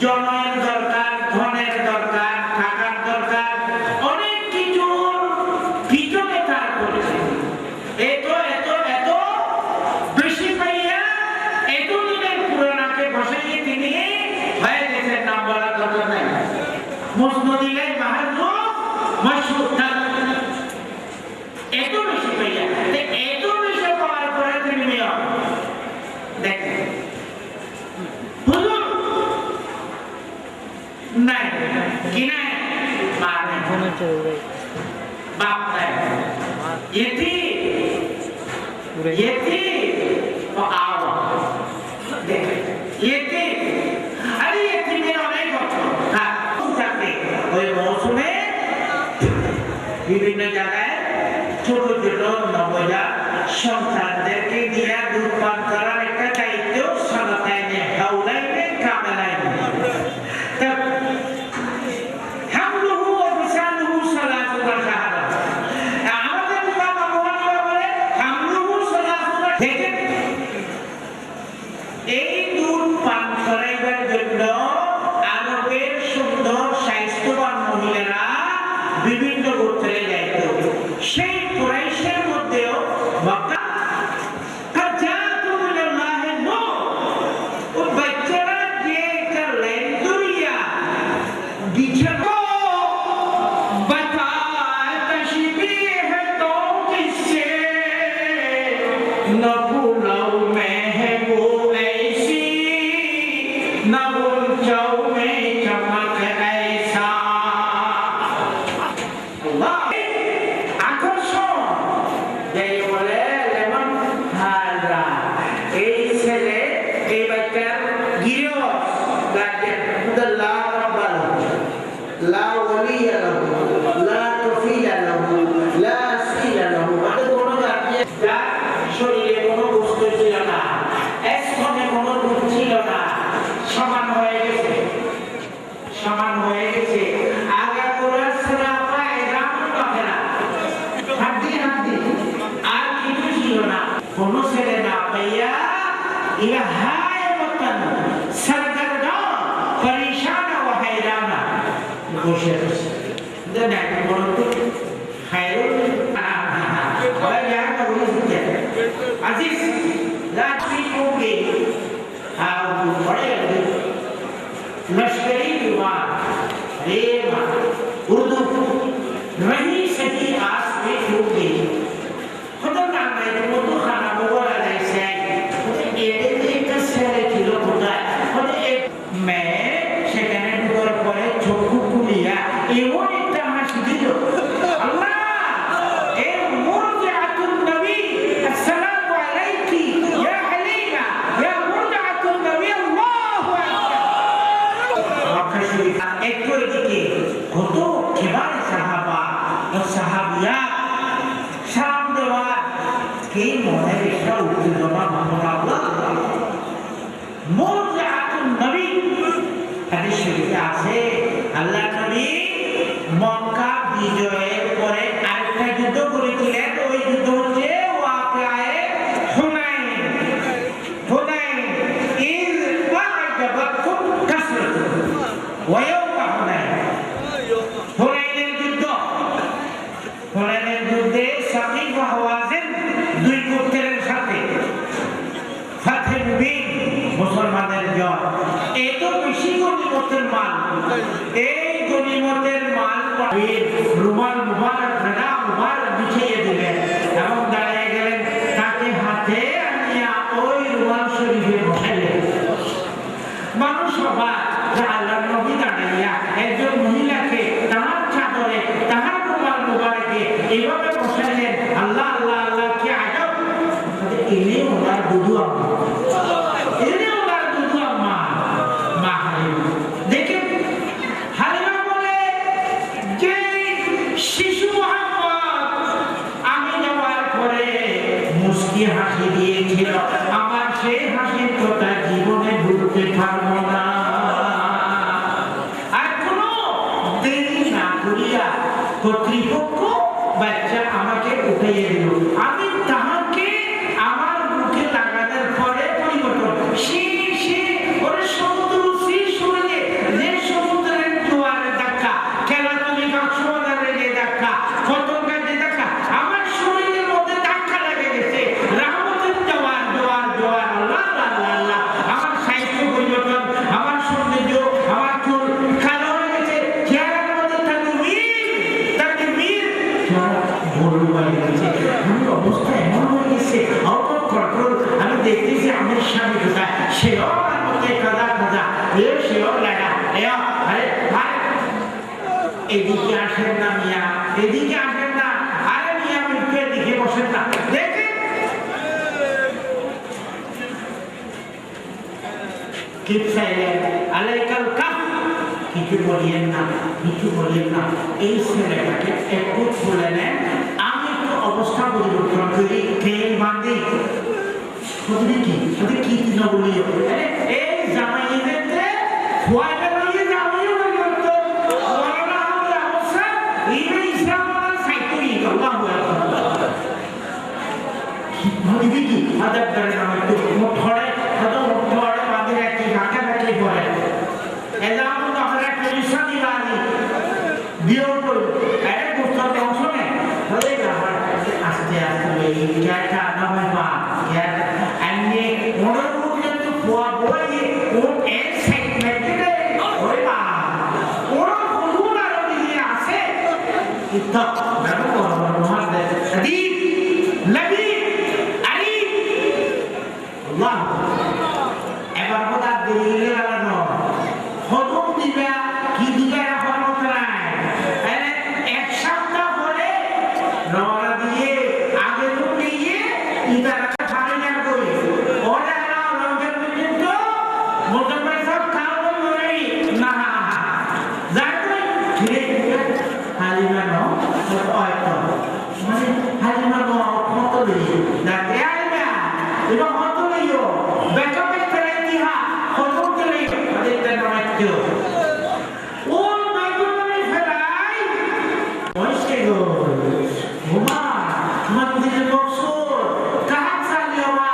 জনের দরকার, ধনের দরকার, টাকার দরকার, অনেক কিছুর পিছনে তার করেছে। এত এত এত বেশি পাইয়া এতদিনের পুরানাকে বসাইয়ে তিনি হয়ে গেছেন, নাম বলার দরকার নাই। মুসনদিলে মাহাজুর মাশহুর থাক, এত বেশি পাইয়া, এত বেশি পাওয়ার পরে তিনি মেয়র। দেখেন হুজুর নাই কি নাই, মা নাই, বাপ নাই, ইতি ইতি ও আওয়া দেখেন ইতি। আরে ইতিমের অনেক থাকে ওই মৌসুমে বিভিন্ন জায়গায় ছোট ছোট নবজাত সন্তানদেরকে নিয়ে দুধ পান করার একটা দায়িত্ব সালাতাইনে হাওলাইনে কামেলাইনে। হামলুহু ওয়া বিসালুহু সালাতুনা শাহাদা। আমাদের ইমাম আবু হানিফা বলে হামলুহু সালাতুনা। দেখেন এই দুধ পান করাইবার জন্য আরবের সুন্দর স্বাস্থ্যবান মহিলারা বিভিন্ন গোত্রে যাইত। সেই কুরাইশের মধ্যেও মক্কা বাচ্চারা যে করলেন দুনিয়া বিছানা बताए तशबीह तो किससे न भूलो में है वो ऐसी न भूलो में चमक ऐसा। अल्लाह আকর্ষণ এই বলে লেমন হাজরা। এই ছেলে এই বাচ্চার গিরস গার্জেন লা রাব্বাল লা ওয়ালিয়া লাহু লা তুফিলা লাহু লা সিলা লাহু। মানে কোনো গার্জেন যার শরীরে কোনো বস্তু ছিল না, স্তনে কোনো দুধ ছিল না, সমান হয়ে গেছে, সমান হয়ে গেছে। আগা করে সেরা পায় রামন পাবে না, হাড্ডি হাড্ডি আর কিছু ছিল না। কোনো ছেলে না পাইয়া ইয়া হায় মতন সরগরদান পরেশান ও হায়রানা বসে বসে দেন একটা বড় তো খায়রুল হয় যার না বলে আজিজ রাত্রি কোগে আর বড়ে लश्करी विमान रेमा उर्दू नहीं सही आस में डूब गई। खुदा नाम है तो तो खाना बोला ऐसे ये एक सेले किलो होता है। और एक मैं সেখানে ঢোকার পরে চক্ষু খুলিয়া এমন একটা হাসি দিল, আল্লাহ এ মুরজাতুন নবী আসসালামু আলাইকি ইয়া হালিমা ইয়া মুরজাতুন নবী আল্লাহু আকবার। একটু এদিকে কত কিবার সাহাবা ও সাহাবিয়া সালাম দেওয়ার কি মনে একটা উত্তেজনা ভাবনা। আল্লাহ মুরজাতুন নবী হাদিস শরীফে আছে আল্লাহ নবী মক্কা বিজয়ের পরে আরেকটা যুদ্ধ করেছিলেন। ওই যুদ্ধ হচ্ছে ওয়াকিয়ায়ে হুনাইন। হুনাইন ইজ ওয়া'জাবাতকুম কাসরাতুকুম ওয়া ইয়াওমা হুনাইন। হুনাইনের যুদ্ধ, হুনাইনের যুদ্ধে সাকিফ ও হাওয়াজিন দুই গোত্রের সাথে ফাতহে মুবিন মুসলমানদের জয়। এত বেশি গনিমতের মাল, এই গনিমতের মাল রুমাল মুবারক রানা মুবারক বিছিয়ে দিলেন এবং দাঁড়িয়ে গেলেন, তাকে হাতে আনিয়া ওই রুমাল শরীফে বসাইলেন। মানুষ সবাই আল্লাহর নবী দাঁড়াইয়া একজন মহিলাকে তাহার চাদরে তাহার রুমাল মুবারকে এইভাবে বসাইলেন। আল্লাহ আল্লাহ আল্লাহ কি আজব! ইনি ওনার বুধু আম্মা, ইনি ওনার বুধু আম্মা মা হালিমা। দেখেন হালিমা বলে যে শিশু মুহাম্মদ আমি যাওয়ার পরে মুস্কি হাসি দিয়েছিল, আমার সেই হাসির কথা জীবনে ভুলতে পারবো না। আর কোনো দেরি না করিয়া কর্তৃপক্ষ বাচ্চা আমাকে উঠাইয়ে দিল। আমি তাহাকে আমার মুখে লাগানোর পরে পরিবর্তন সে ওর সমুদ্র সে শরীরে মজা সেও লাগা আরে ভাই এদিকে আসেন না মিয়া, এদিকে আসেন না, আরে মিয়া মিলকে এদিকে বসেন না, দেখেন কি চাইলেন আলাইকাল কাফ, কিছু বলিয়েন না, কিছু বলিয়েন না। এই ছেলেটাকে একটু খুলে নেন, আমি একটু অবস্থা পরিবর্তন করি, খেয়ে বাঁধি কি দিন বলি এই জামাইদেরকে ফুয়াইবে লইয়ে জামাইও পরিবর্ত ওরা আমরা অবস্থা এই ইসলাম সাইতুই আল্লাহু আকবার ভাবি কি আদব করে না একটু মোটরে কত মোটরে বাদে একটি ঢাকা ঢাকি পড়ে এজাম তো আমরা পুলিশ দিবানি বিয়োর করে আরে গোস্তার অংশ নেই বলে ব্যাপার আস্তে আস্তে এই ক্যাটা না হয় বা ক্যাটা আইনে ওনার মধ্যে তো ফুয়া বই ও এক্সাইটমেন্ট রে ওরে বা ওরা কোন আর দিয়ে আছে ইত্তা দেখো মহান দে সদীপ লাগি আরি আল্লাহ এবার কথা দিলে লাগানো খতম দিবা কি দিবা এখন নাই আরে এক সপ্তাহ পরে রওনা দিয়ে আগে তো নিয়ে ইদারা ছাড়ে না কই ওরা রঙের পর্যন্ত মোটামুটি সব খাওয়া লড়াই না যাতে ঠিক হালিমা নো হয়তো মানে হালিমা নো কত দিই যাতে আইবা এবং কত লইও ব্যাকআপে করে দিহা কত করে আমাদের নামাইতো ওর মাইক্রোফোনে ফেলাই ওইসে গো ওমা মন্দির বক্সর কাহা চালিওয়া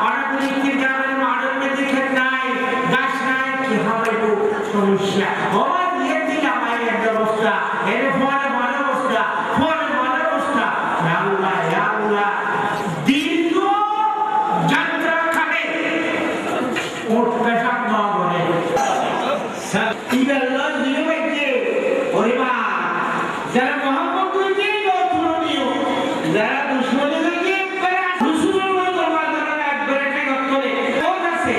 অনেকগুলি কিরকারের মাডেল মে দেখে নাই গাছ নাই কি হবে তো সমস্যা ওমা দিয়ে দিলাম এই ব্যবস্থা এর ফলে ভালো অবস্থা আল্লাহ দীর্ঘ যাত্রা খাবে ওর পেশাব না বলে ইবেল্লা দিও যে ওরিমা যারা মোহাম্মদ কইছে গতুনিও যারা দুশমনী কইছে করে দুশমন তোমার দ্বারা একবারে টেক করে কোন আছে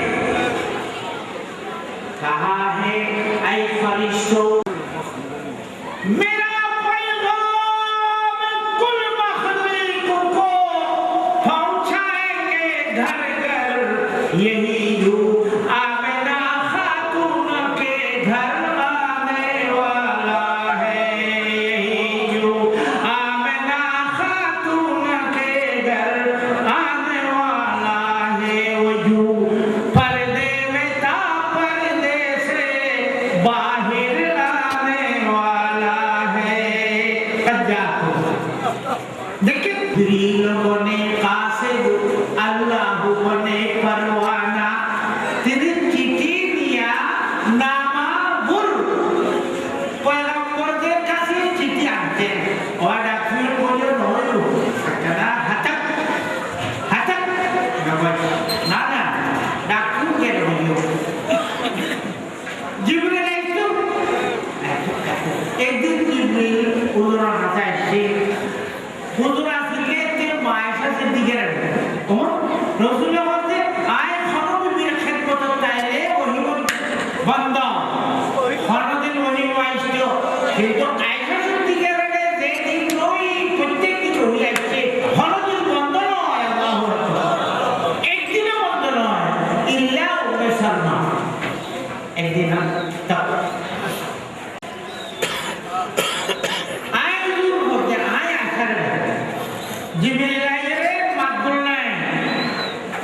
কাহা হে আই ফরিশতো मेरा पैगाम कुल मखलूक को पहुंचाएंगे घर घर यही जो आमिना खातून के घर आने वाला है यही जो आमिना खातून के घर आने वाला है वो जो पर्दे में था पर्दे से बाहर आने वाला है देखिए जिब्रील बने कासिद अल्लाह बने परवाना তিনি চিঠি নিয়া নামাবুর পয়গম্বরদের কাছে চিঠি আনতেন ওরা ফির বলে নয় একটা হাতাক না ডাক্তার কে রইল জিবরিল একটু একদিন জিবরিল হুজুরের কাছে আসে হুজুর আসলে তে মায়েশা সিদ্দিকের তোমার রাসূলের বলতে আয় খনবি বীর খেদমত তাইলে ওহি বন্ধ খনদিন ওহি মাইস্তো কিন্তু আয়েশা সিদ্দিকের যে দিন নই প্রত্যেক দিন ওহি আসছে খনদিন বন্ধ নয় আল্লাহু আকবার একদিনও বন্ধ নয় ইল্লা উম্মে সালমা একদিন তা জিবরিল আইলে মাকবুল নাই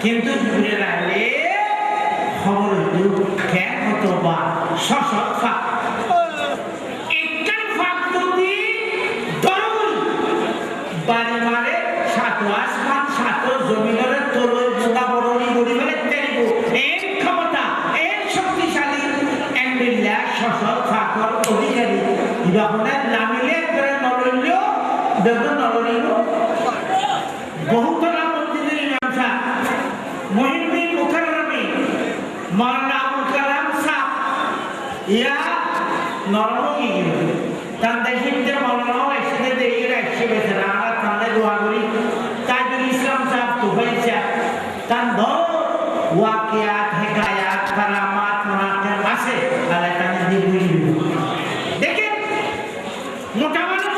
কিন্তু জিবরিল আইলে খবর হইল কেন হতো বা সশক ফাঁক একটার ফাঁক যদি দরুন বারে বারে সাত আসমান সাত জমিনের তলয় বোকা বড়ি বড়ি বলে তেরিব এই ক্ষমতা এই শক্তিশালী এন্ডিল্লা সশক ফাঁকর অধিকারী ইবাহনের নামিলে করে নলইল দেখো নলইল বহুতলা মসজিদের ইমাম সাহেব মুহিউদ্দিন মুকাররমি মাওলানা আবুল কালাম সাহেব ইয়া নরমই তার দেশে মাওলানা এসে দেই রাখছে বেচারা আমরা তাহলে দোয়া করি তাজুল ইসলাম সাহেব তো হয়েছে তার ধর ওয়াকিয়াত হিকায়াত কারামাত আছে তাহলে তাকে দিয়ে দেখেন মোটা মানুষ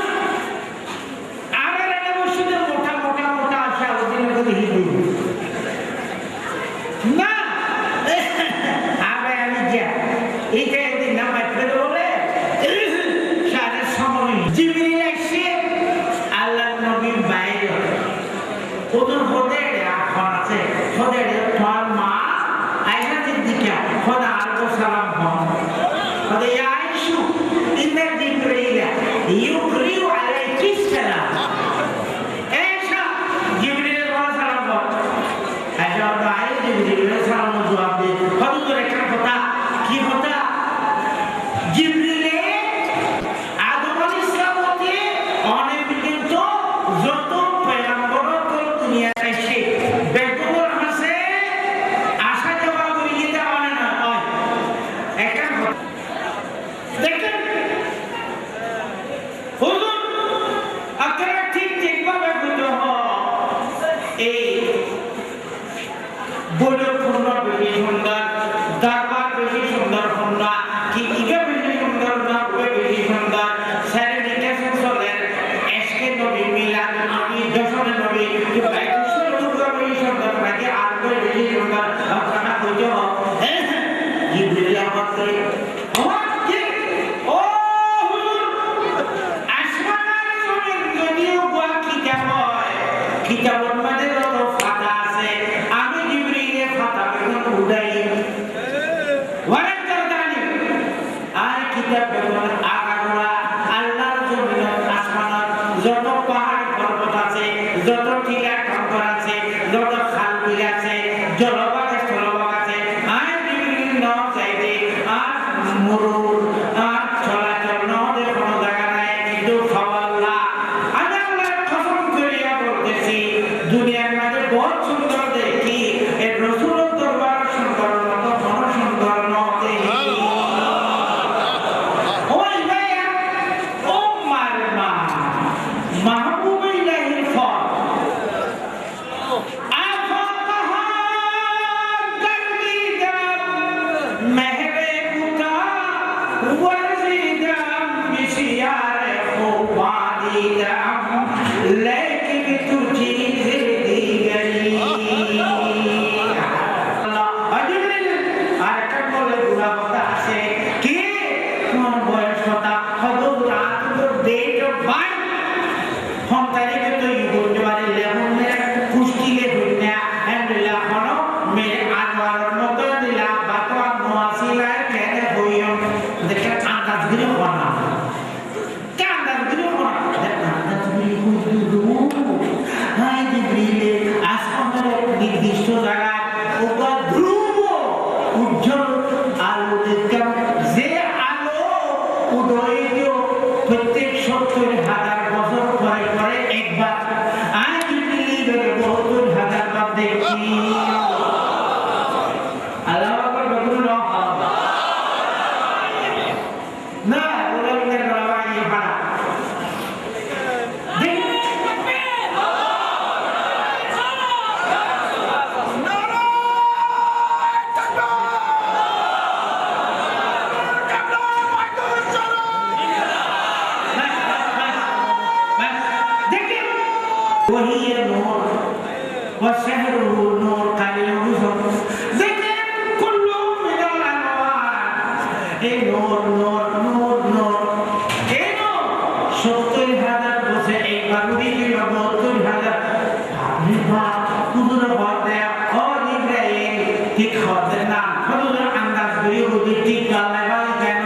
আর একটা মসজিদের মোটা মোটা মোটা আসা ওদিনের কথা হিন্দু না আবার আমি যা এইটা একদিন নামাজ পড়ে বলে সারের সময় জিবরিল এসে আল্লাহ নবীর বাইরে ওদের হোদের এখন আছে হোদের তোমার মা আয়সা সিদ্দিকা খোদা আলকো সালাম হন খোদা ইয়া আয়েশু ইন্না জিবরিল ইউকরিউ আলাইকি সালাম আয়েশা জিবরিলের সালাম হন আয়েশা আয় জিবরিলের সালাম জবাব দে হুজুর একটা কথা কি কথা জিবরিলে আদম আলাইহিস সালাম হতে অনেক পর্যন্ত যত পয়গম্বর দুনিয়াতে এসে বেকুবর হাসে আশা যাওয়া করে যেতে মানে না হয় একটা দেখেন হুজুর আপনারা ঠিক ঠিকভাবে বুঝতে এই বৈরক্ষণ বেশি সুন্দর দরবার বেশি সুন্দর না কি ইগে বেশি সুন্দর না বেশি সুন্দর স্যারেনিকে সুন্দর এসকে নবী মিলাদ নবী দশম নবী কি বাইরে সুন্দর বেশি সুন্দর নাকি আর বেশি সুন্দর আপনারা বুঝো জিবরিল আমাকে ও হুজুর আসমানের জমির যদিও গোয়া কিতাব হয় কিতাবের মধ্যে যত ফাতা আছে আমি জিবরিলের ফাতা বেগুন উড়াই ওয়ারাক করদানি আর কিতাব বেগুন আগাগোড়া আল্লাহর জমিন আসমানের যত পাহাড় পর্বত আছে যত টিলা কাঁকর আছে যত খাল বিল আছে জলভাগ স্থলভাগ আছে আর জিবরিল নাও চাইতে আর মুরুর আর চলাচল নদে কোনো জায়গা নাই কিন্তু ফাওয়াল্লাহ আমি আল্লাহর কসম করিয়া বলতেছি দুনিয়ার মাঝে বহুত সুন্দর দেখি এর রাসূলের দরবার সুন্দর মতো কোন সুন্দর নতে ওই ভাইয়া ও মারমা মাহবুবিল্লাহির ফল আফাহা গর্দিদাম মেহরে বুকা ওয়াজিদাম বিশিয়ারে খুবাদিদাম लेकिन तू चीज दी गई अल्लाह अजलिल আর একটা বলে গুলা কথা আছে কি তোমার বয়স কথা কত রাত তো ডেট অফ বার্থ हम तारीख तो ये बोलने वाले लेवन में पुष्टिले दुनिया अल्लाह हनो मेरे आनवार मतो दिला बातवा मुआसिला कहने होइयो देखा अंदाजगिरी होना क्या अंदाजगिरी होना अंदाजगिरी हुदुदु हाय जिब्रीले আসমানের নির্দিষ্ট জায়গায় ওটা ধ্রুব উজ্জ্বল আলো দেখতাম যে আলো উদয় প্রত্যেক 70,000 বছর পরে পরে একবার আজ জিবরিলের 72,000 বার দেখি আল্লাহু আকবার বলুন না ওরা মিলে রাওয়াই ভাড়া वही ये नूर वशहरुहु नूर कालिहु शम्स ज़िक्र कुल्लु मिनल अनवार ए नूर नूर नूर नूर ए नूर 70,000 বছর একবার উড়ি গেল 72,000 আপনি বাপ হুজুর বলতে ও ইব্রাহিম ঠিক হতে না হুজুর আন্দাজ করি হুজুর ঠিক গালে বাড়ি কেন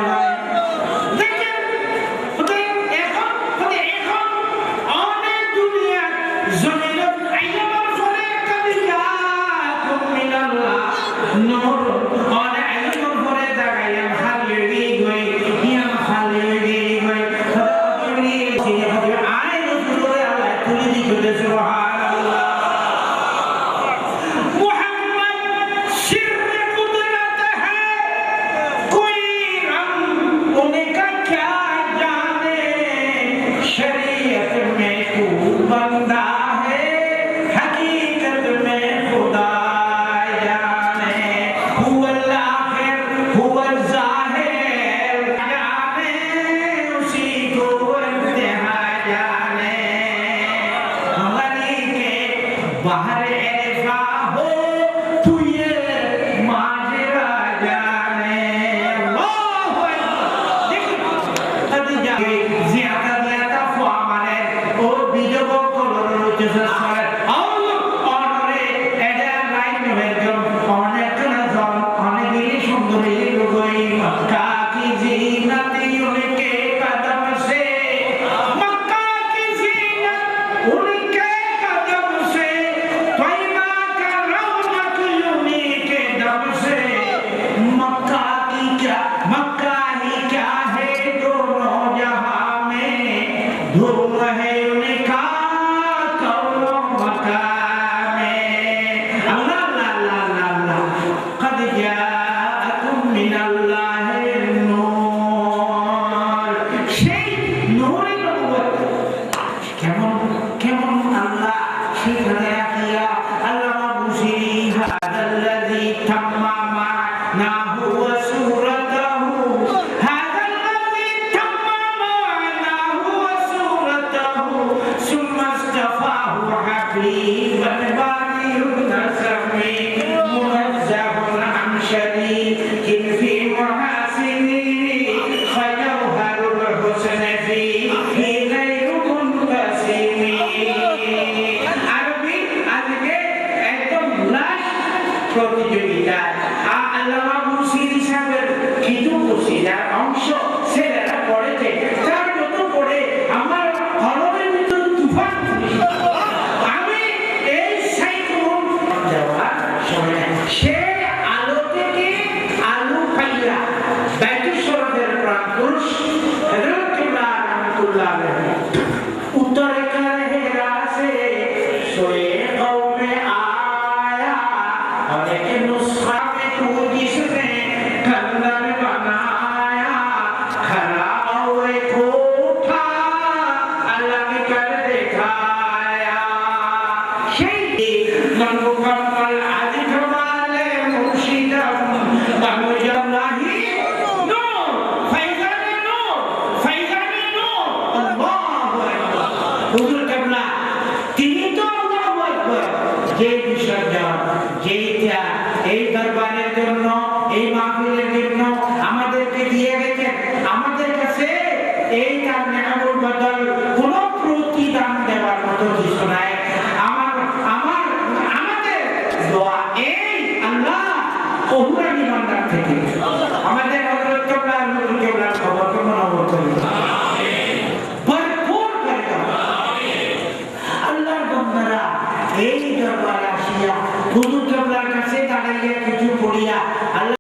नूर और आयतों पर जागाया खाली गई यहाँ खाली गई खबरी चीज़ खबरी आए रसूल अल्लाह तुझे दिखते सुभान अल्लाह मुहम्मद सिर में कुदरत है कोई रंग ज़ाहिर जाने उसी को इंतहा जाने गली के बाहर ऐसा हो तू ये माजरा जाने अल्लाहु अकबर देखो तभी जाके ज़्यादा फुआमाने और बीजों को लोग जैसे Allah